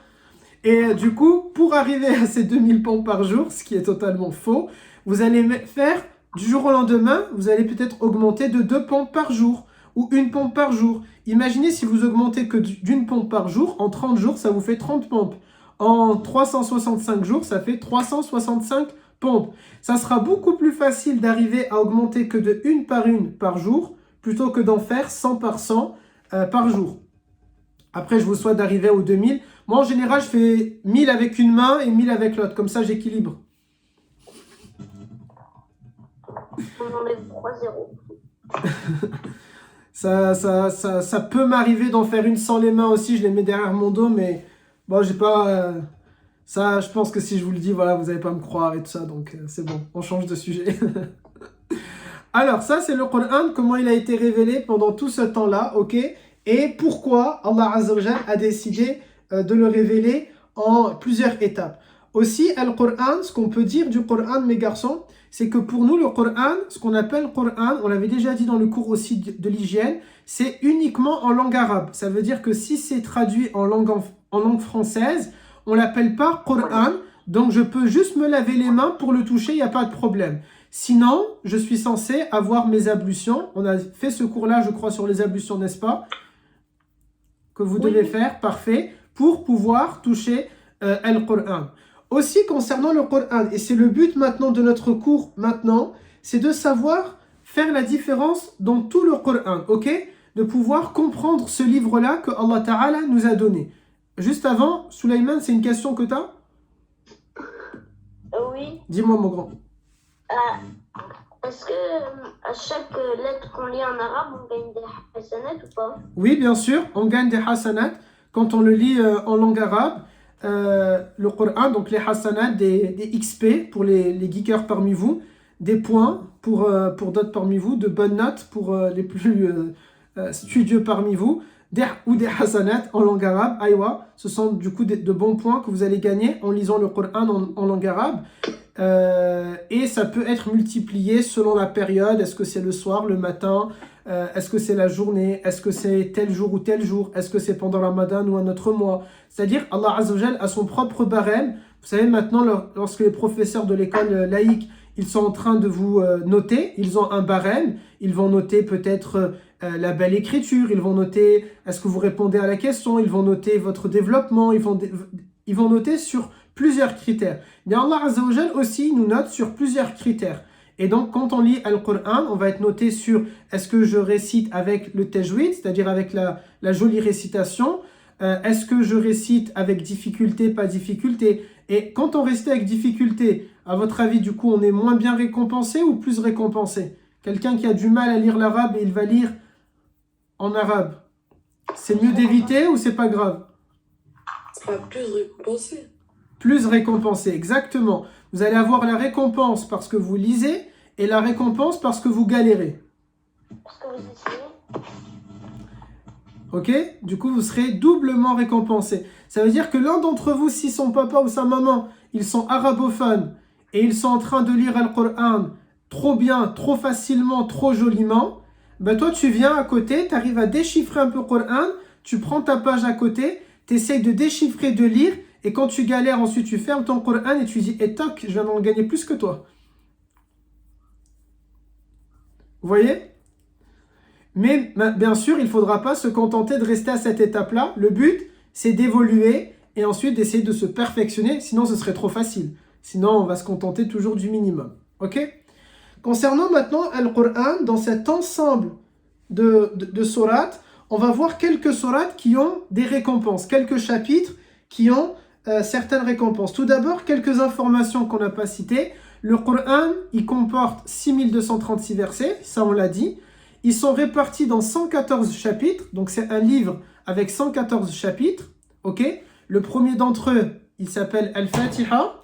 Et du coup, pour arriver à ces 2000 pompes par jour, ce qui est totalement faux, vous allez faire du jour au lendemain, vous allez peut-être augmenter de 2 pompes par jour. ou une pompe par jour. Imaginez si vous augmentez que d'une pompe par jour, en 30 jours, ça vous fait 30 pompes. En 365 jours, ça fait 365 pompes. Ça sera beaucoup plus facile d'arriver à augmenter que de une par jour, plutôt que d'en faire 100 par 100 par jour. Après, je vous souhaite d'arriver aux 2000. Moi, en général, je fais 1000 avec une main et 1000 avec l'autre. Comme ça, j'équilibre. On enlève 3-0. Ça peut m'arriver d'en faire une sans les mains aussi. Je les mets derrière mon dos, mais bon, j'ai pas... ça, je pense que si je vous le dis, voilà, vous n'allez pas me croire et tout ça. Donc, c'est bon, on change de sujet. Alors, ça, c'est le Coran, comment il a été révélé pendant tout ce temps-là, ok? Et pourquoi Allah Azza wa Jal a décidé de le révéler en plusieurs étapes. Aussi, le Coran, ce qu'on peut dire du Coran, mes garçons, c'est que pour nous, le Coran, ce qu'on appelle Coran, on l'avait déjà dit dans le cours aussi de l'hygiène, c'est uniquement en langue arabe. Ça veut dire que si c'est traduit en langue française, on ne l'appelle pas Coran, donc je peux juste me laver les mains pour le toucher, il n'y a pas de problème. Sinon, je suis censé avoir mes ablutions. On a fait ce cours-là, je crois, sur les ablutions, n'est-ce pas? Que vous devez faire, parfait, pour pouvoir toucher le Coran. Aussi, concernant le Coran, et c'est le but maintenant de notre cours maintenant, c'est de savoir faire la différence dans tout le Coran, ok? De pouvoir comprendre ce livre-là que Allah Ta'ala nous a donné. Juste avant, Sulaiman, c'est une question que tu as? Oui. Dis-moi, mon grand. Est-ce que à chaque lettre qu'on lit en arabe, on gagne des hasanat ou pas? Oui, bien sûr, on gagne des hasanat quand on le lit en langue arabe. Le Coran, donc les hasanat, des XP pour les geekers parmi vous, des points pour d'autres parmi vous, de bonnes notes pour les plus studieux parmi vous, ou des hasanat en langue arabe, aïwa, ce sont du coup de bons points que vous allez gagner en lisant le Coran en langue arabe. Et ça peut être multiplié selon la période. Est-ce que c'est le soir, le matin? Est-ce que c'est la journée? Est-ce que c'est tel jour ou tel jour? Est-ce que c'est pendant Ramadan ou un autre mois? C'est-à-dire, Allah Azza wa Jal a son propre barème. Vous savez, maintenant, lorsque les professeurs de l'école laïque, ils sont en train de vous noter, ils ont un barème. Ils vont noter peut-être la belle écriture. Ils vont noter est-ce que vous répondez à la question. Ils vont noter votre développement. Ils vont noter sur plusieurs critères. Et Allah Azza wa Jal aussi nous note sur plusieurs critères. Et donc, quand on lit le Coran, on va être noté sur est-ce que je récite avec le tajwid, c'est-à-dire avec la jolie récitation, est-ce que je récite avec difficulté, pas difficulté. Et quand on récite avec difficulté, à votre avis, du coup, on est moins bien récompensé ou plus récompensé? Quelqu'un qui a du mal à lire l'arabe et il va lire en arabe, c'est mieux d'éviter ou c'est pas grave? Ce sera plus récompensé. Plus récompensé, exactement. Vous allez avoir la récompense parce que vous lisez et la récompense parce que vous galérez. Parce que vous essayez. Ok? Du coup, vous serez doublement récompensé. Ça veut dire que l'un d'entre vous, si son papa ou sa maman, ils sont arabophones et ils sont en train de lire le Coran trop bien, trop facilement, trop joliment, ben toi, tu viens à côté, tu arrives à déchiffrer un peu le Coran, tu prends ta page à côté, tu essayes de déchiffrer, de lire. Et quand tu galères, ensuite tu fermes ton Coran et tu dis « Et toc, je viens d'en gagner plus que toi. » Vous voyez? Mais bien sûr, il ne faudra pas se contenter de rester à cette étape-là. Le but, c'est d'évoluer et ensuite d'essayer de se perfectionner. Sinon, ce serait trop facile. Sinon, on va se contenter toujours du minimum. Ok? Concernant maintenant le Coran, dans cet ensemble de sourates, on va voir quelques sourates qui ont des récompenses. Quelques chapitres qui ont certaines récompenses. Tout d'abord, quelques informations qu'on n'a pas citées. Le Coran, il comporte 6236 versets, ça on l'a dit. Ils sont répartis dans 114 chapitres, donc c'est un livre avec 114 chapitres. Ok? Le premier d'entre eux, il s'appelle Al-Fatiha.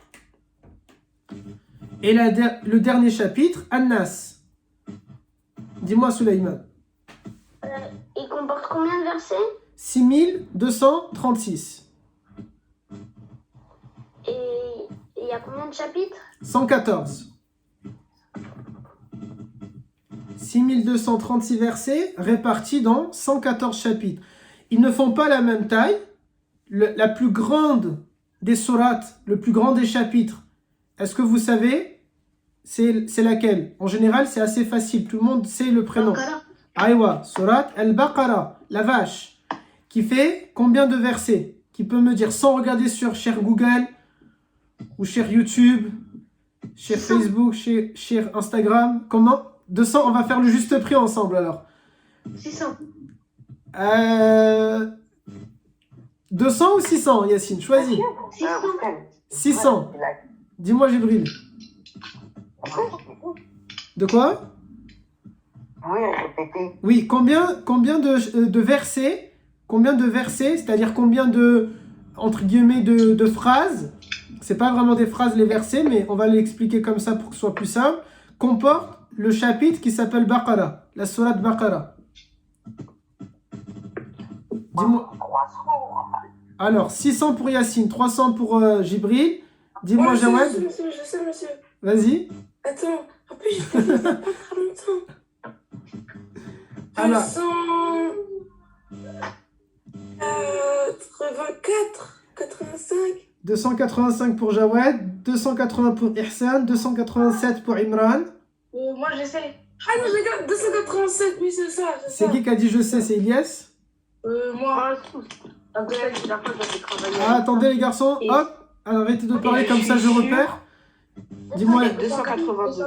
Et le dernier chapitre, An-Nas. Dis-moi, Sulaiman. Il comporte combien de versets? 6236. Et il y a combien de chapitres? 114. 6236 versets répartis dans 114 chapitres. Ils ne font pas la même taille. La plus grande des sourates, le plus grand des chapitres, est-ce que vous savez c'est laquelle? En général, c'est assez facile. Tout le monde sait le prénom. Aïwa, surat Al-Baqarah, la vache, qui fait combien de versets? Qui peut me dire sans regarder sur cher Google ou cher YouTube, cher 600. Facebook, cher Instagram? Comment? 200, on va faire le juste prix ensemble alors. 600. 200 ou 600, Yacine? Choisis. 600. 600. Dis-moi, Jibril. De quoi? Oui, répétez. Oui, combien de versets, c'est-à-dire combien de, entre guillemets, de phrases, c'est pas vraiment des phrases les versets, mais on va l'expliquer comme ça pour que ce soit plus simple, comporte le chapitre qui s'appelle Baqarah, la sourate Baqarah. Dis-moi. Alors, 600 pour Yacine, 300 pour Jibril. Dis-moi, Ouais, Jawad. je sais, monsieur. Vas-y. Attends, en plus, j'ai fait ça pas très longtemps. Alors. 284, 85. 285 pour Jawad, 280 pour Ihsan, 287 pour Imran. Moi, j'essaie. Ah non, je regarde, 287, oui, c'est ça. C'est qui a dit je sais? C'est Ilyes? Moi. Ah, attendez les garçons, hop, arrêtez de parler comme ça je repère. Dis-moi, 282.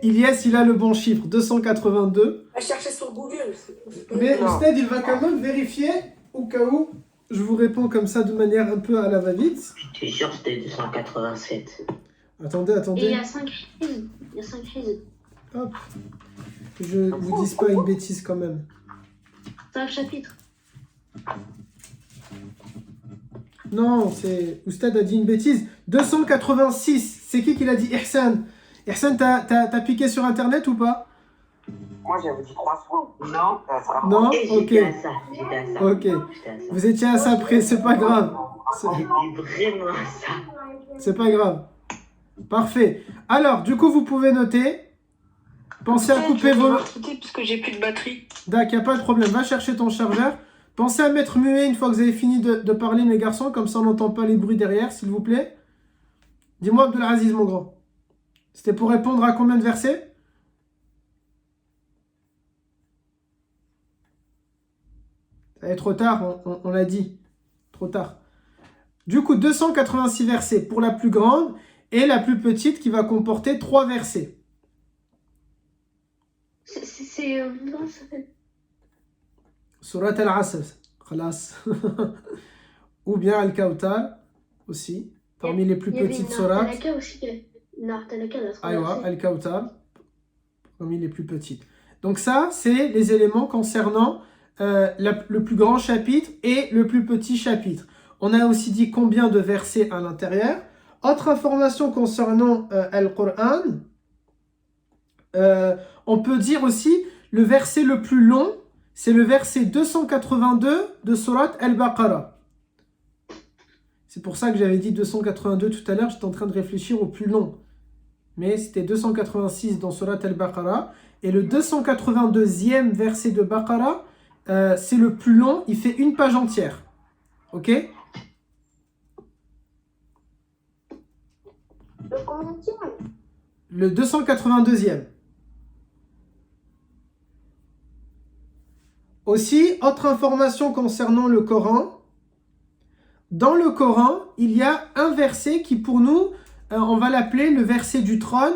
Ilyes il a le bon chiffre, 282. À chercher sur Google. Mais Non. Oustad il va quand même vérifier au cas où je vous réponds comme ça de manière un peu à la va-vite. Je suis sûr que c'était 287. Attendez, Et il y attendez, a 5 crises. Il y a 5 crises. hop. Que je vous dise pas une bêtise quand même. 5 chapitres. Non, c'est Oustad a dit une bêtise. 286, c'est qui l'a dit? Ihsan. Ihsan, t'as piqué sur internet ou pas? Moi, j'avais dit 300. Non, ça sera Non? Et Ok. j'étais à ça. J'étais à ça. Ok. J'étais à ça. Vous étiez à ça près, c'est pas grave. J'étais vraiment à ça. C'est pas grave. Parfait. Alors, du coup, vous pouvez noter. Pensez à couper vos... Parce que j'ai plus de batterie. D'accord, y a pas de problème. Va chercher ton chargeur. Pensez à mettre muet une fois que vous avez fini de parler, mes garçons. Comme ça, on n'entend pas les bruits derrière, s'il vous plaît. Dis-moi, Abdelaziz, mon grand. C'était pour répondre à combien de versets? Ça va être trop tard, on l'a dit. Trop tard. Du coup, 286 versets pour la plus grande et la plus petite qui va comporter 3 versets. Comment ça s'appelle? Surat al-Asr, khalas. Ou bien Al-Kawthar aussi, parmi les plus Il y avait petites une sourates. Nartalaka aussi. Nartalaka, la Aïwa, traversée. Al-Kawthar, parmi les plus petites. Donc ça, c'est les éléments concernant le plus grand chapitre et le plus petit chapitre. On a aussi dit combien de versets à l'intérieur. Autre information concernant Al-Qur'an, on peut dire aussi le verset le plus long, c'est le verset 282 de Surat Al-Baqarah. C'est pour ça que j'avais dit 282 tout à l'heure, j'étais en train de réfléchir au plus long. Mais c'était 286 dans Surat Al-Baqarah. Et le 282e verset de Baqarah, c'est le plus long, il fait une page entière. Ok? Le 282e. Aussi, autre information concernant le Coran. Dans le Coran, il y a un verset qui pour nous, on va l'appeler le verset du trône.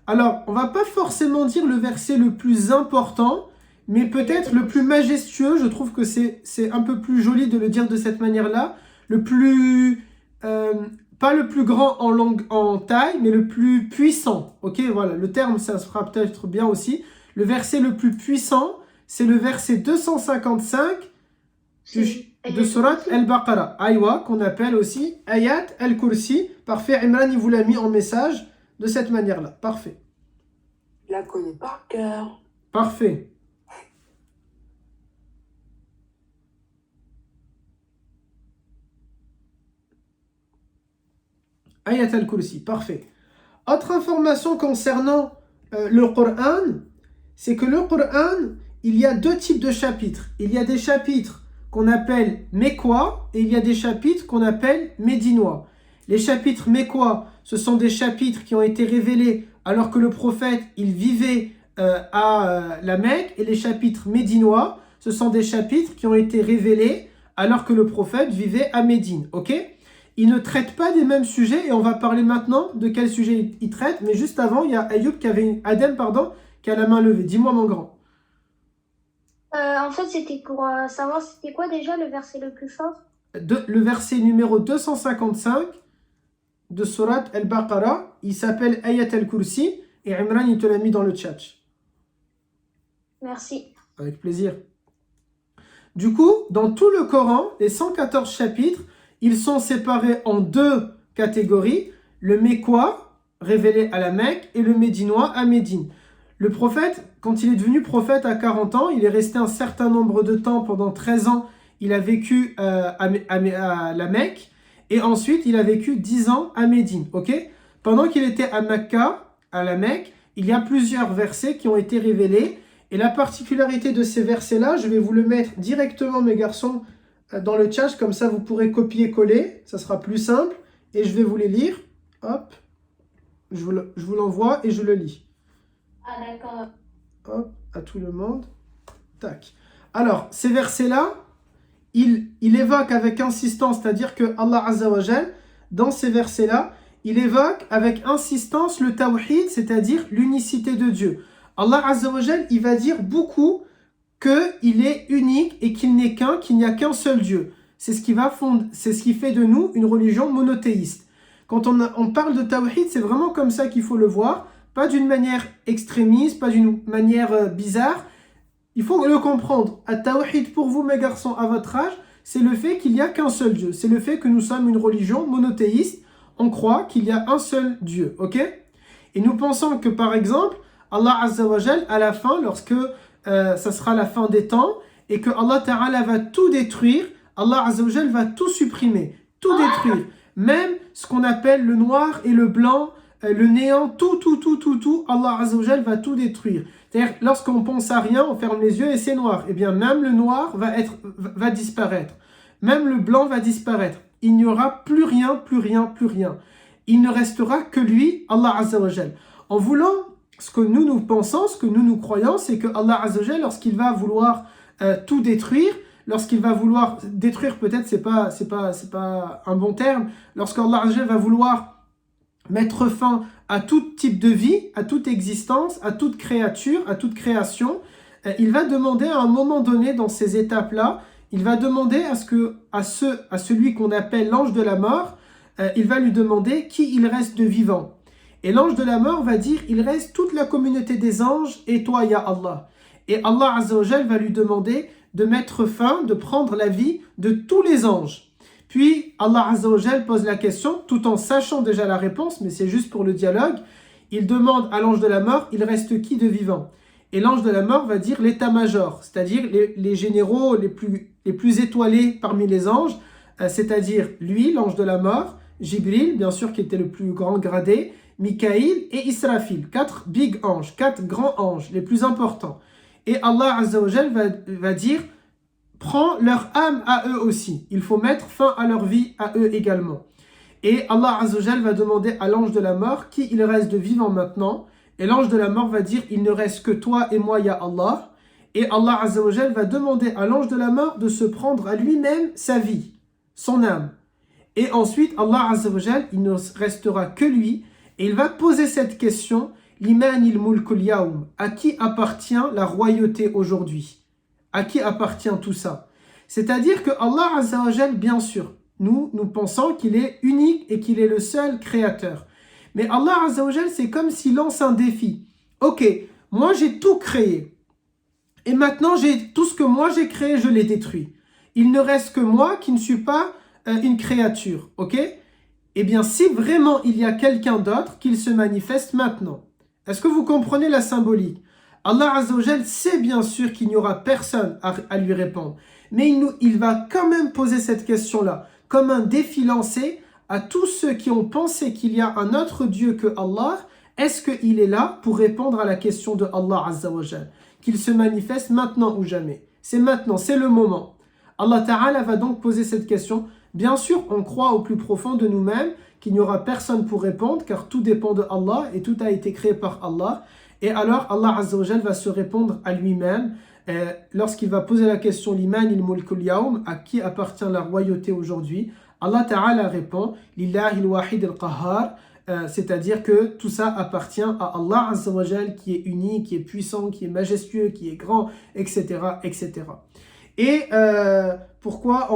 Alors, on va pas forcément dire le verset le plus important, mais peut-être le plus majestueux. Je trouve que c'est un peu plus joli de le dire de cette manière-là. Le plus... pas le plus grand en taille, mais le plus puissant. Ok, voilà, le terme, ça se fera peut-être bien aussi. Le verset le plus puissant, c'est le verset 255 de Surat Al-Baqarah. Aïwa, qu'on appelle aussi Ayat Al-Kursi. Parfait, Imran, il vous l'a mis en message de cette manière-là. Parfait. Je la connais par cœur. Parfait. Ayat al-Kursi, parfait. Autre information concernant le Coran, c'est que le Coran, il y a 2 types de chapitres. Il y a des chapitres qu'on appelle mécois et il y a des chapitres qu'on appelle médinois. Les chapitres mécois, ce sont des chapitres qui ont été révélés alors que le prophète, il vivait à la Mecque, et les chapitres médinois, ce sont des chapitres qui ont été révélés alors que le prophète vivait à Médine, ok? Ils ne traitent pas des mêmes sujets, et on va parler maintenant de quel sujet ils traitent, mais juste avant, il y a Adem, qui a la main levée. Dis-moi, mon grand. En fait, c'était pour savoir c'était quoi déjà le verset le plus fort? Le verset numéro 255 de Surat Al-Baqarah, il s'appelle Ayat al-Kursi, et Imran, il te l'a mis dans le chat. Merci. Avec plaisir. Du coup, dans tout le Coran, les 114 chapitres, ils sont séparés en deux catégories, le Mécois, révélé à la Mecque, et le Médinois à Médine. Le prophète, quand il est devenu prophète à 40 ans, il est resté un certain nombre de temps, pendant 13 ans, il a vécu à la Mecque, et ensuite il a vécu 10 ans à Médine, ok? Pendant qu'il était à Mecca, à la Mecque, il y a plusieurs versets qui ont été révélés, et la particularité de ces versets-là, je vais vous le mettre directement, mes garçons, dans le chat, comme ça vous pourrez copier-coller, ça sera plus simple, et je vais vous les lire, hop, je vous l'envoie et je le lis. Ah d'accord. Hop, à tout le monde, tac. Alors, ces versets-là, il évoque avec insistance, c'est-à-dire que Allah Azza wa Jal, dans ces versets-là, il évoque avec insistance le tawhid, c'est-à-dire l'unicité de Dieu. Allah Azza wa Jal, il va dire beaucoup qu'il est unique et qu'il n'est qu'un, qu'il n'y a qu'un seul Dieu. C'est ce qui fait de nous une religion monothéiste. Quand on parle de tawhid, c'est vraiment comme ça qu'il faut le voir, pas d'une manière extrémiste, pas d'une manière bizarre. Il faut le comprendre. At-tawhid pour vous, mes garçons, à votre âge, c'est le fait qu'il n'y a qu'un seul Dieu. C'est le fait que nous sommes une religion monothéiste. On croit qu'il y a un seul Dieu, ok? Et nous pensons que, par exemple, Allah Azza wa Jal, à la fin, lorsque ça sera la fin des temps, et que Allah Ta'ala va tout détruire, Allah Azza wa Jal va tout supprimer, tout détruire. Même ce qu'on appelle le noir et le blanc, le néant, tout, Allah Azza wa Jal va tout détruire. C'est-à-dire, lorsqu'on pense à rien, on ferme les yeux et c'est noir. Eh bien, même le noir va disparaître. Même le blanc va disparaître. Il n'y aura plus rien. Il ne restera que lui, Allah Azza wa Jal. En voulant, ce que nous pensons, ce que nous croyons, c'est que Allah Azza wa Jal, lorsqu'il va vouloir tout détruire, lorsqu'il va vouloir détruire, peut-être c'est pas un bon terme, lorsqu'Allah Azza wa Jal va vouloir mettre fin à tout type de vie, à toute existence, à toute créature, à toute création, il va demander à un moment donné dans ces étapes-là, il va demander à celui qu'on appelle l'ange de la mort, il va lui demander qui il reste de vivant. Et l'ange de la mort va dire, il reste toute la communauté des anges et toi, ya Allah. Et Allah Azza wa Jal va lui demander de mettre fin, de prendre la vie de tous les anges. Puis Allah Azza wa Jal pose la question, tout en sachant déjà la réponse, mais c'est juste pour le dialogue. Il demande à l'ange de la mort, il reste qui de vivant? Et l'ange de la mort va dire l'état-major, c'est-à-dire les généraux les plus étoilés parmi les anges, c'est-à-dire lui, l'ange de la mort, Jibril, bien sûr qui était le plus grand gradé, Mikaïl et Israfil, 4 big anges, 4 grands anges, les plus importants. Et Allah Azza wa Jal va dire, prends leur âme à eux aussi. Il faut mettre fin à leur vie à eux également. Et Allah Azza wa Jal va demander à l'ange de la mort qui il reste de vivant maintenant. Et l'ange de la mort va dire, il ne reste que toi et moi, ya Allah. Et Allah Azza wa Jal va demander à l'ange de la mort de se prendre à lui-même sa vie, son âme. Et ensuite, Allah Azza wa Jal, il ne restera que lui. Et il va poser cette question, Limanil mulkul yaoum, à qui appartient la royauté aujourd'hui? À qui appartient tout ça? C'est-à-dire que Allah Azza wa Jal, bien sûr, nous pensons qu'il est unique et qu'il est le seul créateur. Mais Allah Azza wa Jal, c'est comme s'il lance un défi. Ok, moi j'ai tout créé. Et maintenant, tout ce que moi j'ai créé, je l'ai détruit. Il ne reste que moi qui ne suis pas une créature. Ok? Eh bien, si vraiment il y a quelqu'un d'autre, qu'il se manifeste maintenant. Est-ce que vous comprenez la symbolique? Allah Azza wa Jal sait bien sûr qu'il n'y aura personne à lui répondre. Mais il va quand même poser cette question-là, comme un défi lancé à tous ceux qui ont pensé qu'il y a un autre Dieu que Allah. Est-ce qu'il est là pour répondre à la question de Allah Azza wa Jal? Qu'il se manifeste maintenant ou jamais. C'est maintenant, c'est le moment. Allah Ta'ala va donc poser cette question. Bien sûr, on croit au plus profond de nous-mêmes qu'il n'y aura personne pour répondre, car tout dépend de Allah et tout a été créé par Allah. Et alors Allah Azza wa Jal va se répondre à lui-même lorsqu'il va poser la question Liman il mulkul yawm, à qui appartient la royauté aujourd'hui? Allah Ta'ala répond Lillahi al-wahid al-qahhar, c'est-à-dire que tout ça appartient à Allah Azza wa Jal, qui est unique, qui est puissant, qui est majestueux, qui est grand, etc. etc. Et pourquoi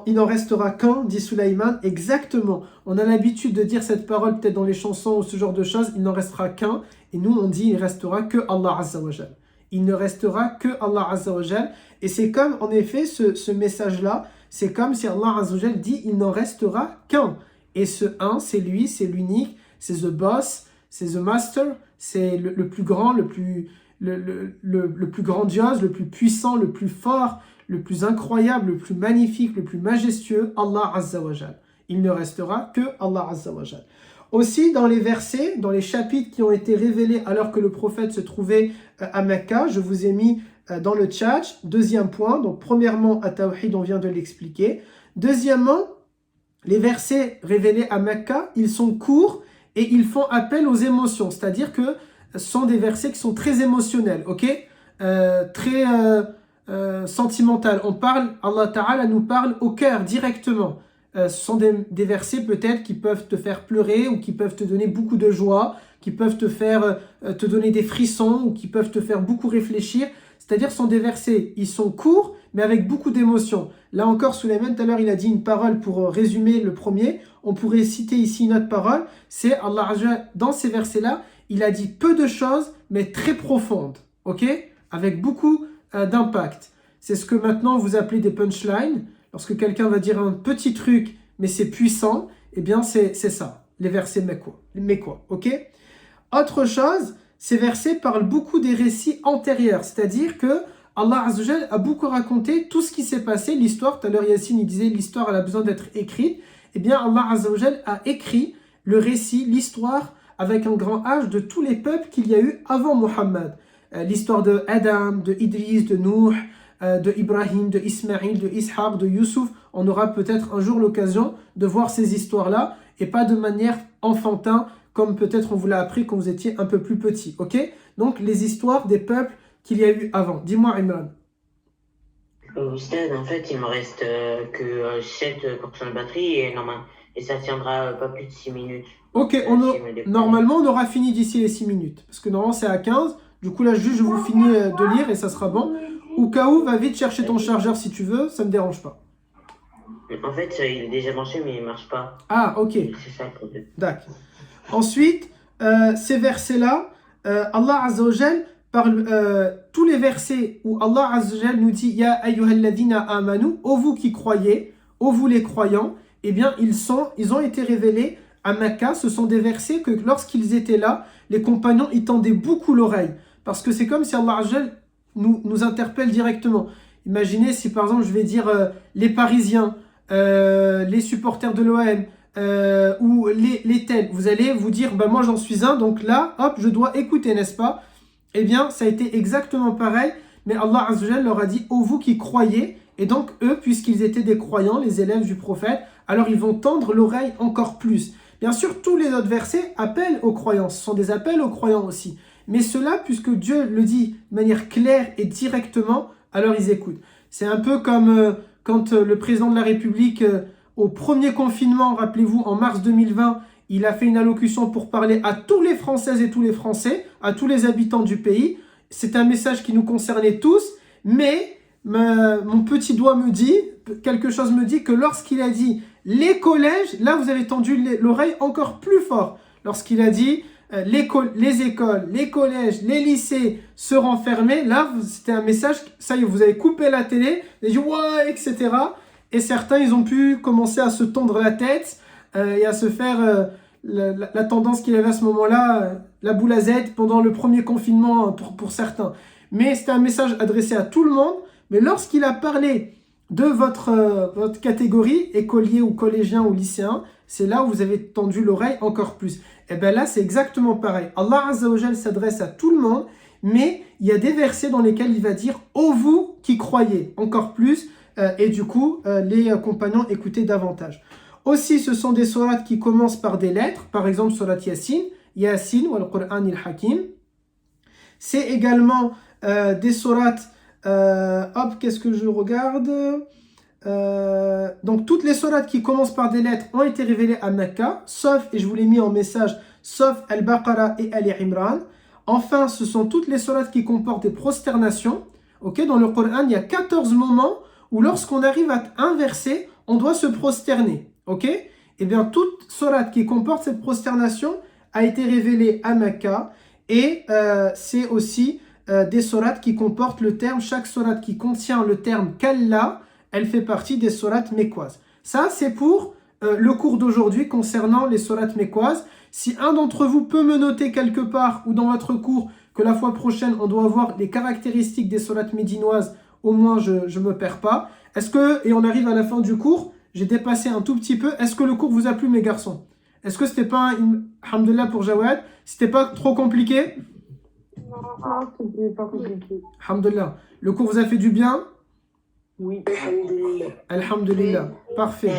il n'en restera qu'un, dit Sulaiman? Exactement. On a l'habitude de dire cette parole peut-être dans les chansons ou ce genre de choses, il n'en restera qu'un. Et nous on dit il restera que Allah Azza wa Jal. Il ne restera que Allah Azza wa Jal. Et c'est comme en effet ce message-là, c'est comme si Allah Azza wa Jal dit il n'en restera qu'un. Et ce un, c'est lui, c'est l'unique, c'est the boss, c'est the master, c'est le plus grand, le plus grandiose, le plus puissant, le plus fort, le plus incroyable, le plus magnifique, le plus majestueux, Allah Azza wa Jal. Il ne restera que Allah Azza wa Jal. Aussi dans les versets, dans les chapitres qui ont été révélés alors que le prophète se trouvait à Mecca, je vous ai mis dans le chat, deuxième point, donc premièrement, At-Tawhid, on vient de l'expliquer. Deuxièmement, les versets révélés à Mecca, ils sont courts et ils font appel aux émotions, c'est-à-dire que ce sont des versets qui sont très émotionnels, ok, très sentimental. Allah Ta'ala nous parle au cœur directement. Ce sont des versets peut-être qui peuvent te faire pleurer ou qui peuvent te donner beaucoup de joie, qui peuvent te faire te donner des frissons ou qui peuvent te faire beaucoup réfléchir. C'est-à-dire ce sont des versets, ils sont courts mais avec beaucoup d'émotions. Là encore, Sulaiman, tout à l'heure, il a dit une parole pour résumer le premier. On pourrait citer ici une autre parole. C'est Allah Azza, dans ces versets-là, il a dit peu de choses mais très profondes, ok, avec beaucoup d'impact. C'est ce que maintenant vous appelez des punchlines. Lorsque quelqu'un va dire un petit truc, mais c'est puissant, eh bien c'est ça, les versets mécois, ok? Autre chose, ces versets parlent beaucoup des récits antérieurs, c'est-à-dire que Allah Azza wa Jal a beaucoup raconté tout ce qui s'est passé, l'histoire. Tout à l'heure, Yassine, il disait l'histoire, elle a besoin d'être écrite. Eh bien, Allah Azza wa Jal a écrit le récit, l'histoire, avec un grand H de tous les peuples qu'il y a eu avant Muhammad. L'histoire de Adam, de Idris, de Nuh, de Ibrahim, de Ismaïl, de Ishaq, de Youssouf. On aura peut-être un jour l'occasion de voir ces histoires-là et pas de manière enfantin comme peut-être on vous l'a appris quand vous étiez un peu plus petit. Ok? Donc les histoires des peuples qu'il y a eu avant. Dis-moi Imran. Oustaz, en fait, il me reste que 7% de batterie et ça tiendra pas plus de 6 minutes. Ok, normalement on aura fini d'ici les 6 minutes. Parce que normalement c'est à 15. Du coup là juste je vous finis de lire et ça sera bon. Ou Kaou, va vite chercher ton chargeur si tu veux, ça ne me dérange pas. En fait, il est déjà branché mais il ne marche pas. Ah, ok. C'est ça le problème. D'accord. Ensuite, ces versets-là, Allah Azza wa Jal parle, tous les versets où Allah Azza wa Jal nous dit Ya ayyuhalladhina amanu, ô vous qui croyez, ô vous les croyants, eh bien ils ont été révélés à Mecca. Ce sont des versets que lorsqu'ils étaient là, les compagnons y tendaient beaucoup l'oreille. Parce que c'est comme si Allah Azza wa Jal nous interpelle directement. Imaginez si par exemple je vais dire les Parisiens, les supporters de l'OM ou les tels, vous allez vous dire bah moi j'en suis un, donc là hop je dois écouter, n'est-ce pas? Eh bien ça a été exactement pareil, mais Allah Azza wa Jal leur a dit ô vous qui croyez, et donc eux puisqu'ils étaient des croyants, les élèves du prophète, alors ils vont tendre l'oreille encore plus. Bien sûr tous les autres versets appellent aux croyants, ce sont des appels aux croyants aussi. Mais cela, puisque Dieu le dit de manière claire et directement, alors ils écoutent. C'est un peu comme quand le président de la République, au premier confinement, rappelez-vous, en mars 2020, il a fait une allocution pour parler à tous les Françaises et tous les Français, à tous les habitants du pays. C'est un message qui nous concernait tous, mais mon petit doigt me dit, quelque chose me dit que lorsqu'il a dit les collèges, là vous avez tendu l'oreille encore plus fort. Lorsqu'il a dit les écoles, les collèges, les lycées seront fermés. Là, c'était un message, ça y est, vous avez coupé la télé, vous avez dit ouais, etc. Et certains, ils ont pu commencer à se tondre la tête et à se faire la tendance qu'il avait à ce moment-là, la boule à Z pendant le premier confinement pour certains. Mais c'était un message adressé à tout le monde. Mais lorsqu'il a parlé de votre catégorie, écolier ou collégien ou lycéen, c'est là où vous avez tendu l'oreille encore plus. Et bien là, c'est exactement pareil. Allah Azza wa Jal s'adresse à tout le monde, mais il y a des versets dans lesquels il va dire « Ô vous qui croyez » encore plus, et du coup, les compagnons écoutaient davantage. Aussi, ce sont des sourates qui commencent par des lettres, par exemple, sourate Yasin, Yasin ou Al-Qur'an il-Hakim. C'est également des sourates. Hop, qu'est-ce que je regarde? Donc toutes les sourates qui commencent par des lettres ont été révélées à Mecca, sauf, et je vous l'ai mis en message, sauf Al-Baqarah et Al-Imran. Enfin, ce sont toutes les sourates qui comportent des prosternations. Okay, dans le Coran, il y a 14 moments où lorsqu'on arrive à un verset, on doit se prosterner. Okay? Et bien, toute sourate qui comporte cette prosternation a été révélée à Mecca. Et c'est aussi des sourates qui comportent le terme, chaque sourate qui contient le terme Kalla, elle fait partie des sourates mécoises. Ça, c'est pour le cours d'aujourd'hui concernant les sourates mécoises. Si un d'entre vous peut me noter quelque part ou dans votre cours que la fois prochaine, on doit voir les caractéristiques des sourates médinoises, au moins je ne me perds pas. Est-ce que, et on arrive à la fin du cours, j'ai dépassé un tout petit peu, est-ce que le cours vous a plu mes garçons? Est-ce que c'était pas, alhamdoulilah pour Jawad, c'était pas trop compliqué? Non, c'était pas compliqué. Alhamdoulilah. Le cours vous a fait du bien? Oui. Alhamdulillah. Parfait.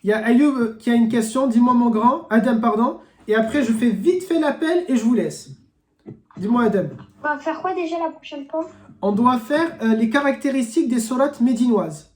Il y a Ayoub qui a une question. Dis-moi mon grand. Adam, pardon. Et après, je fais vite fait l'appel et je vous laisse. Dis-moi Adam. On va faire quoi déjà la prochaine fois? On doit faire les caractéristiques des sourates médinoises.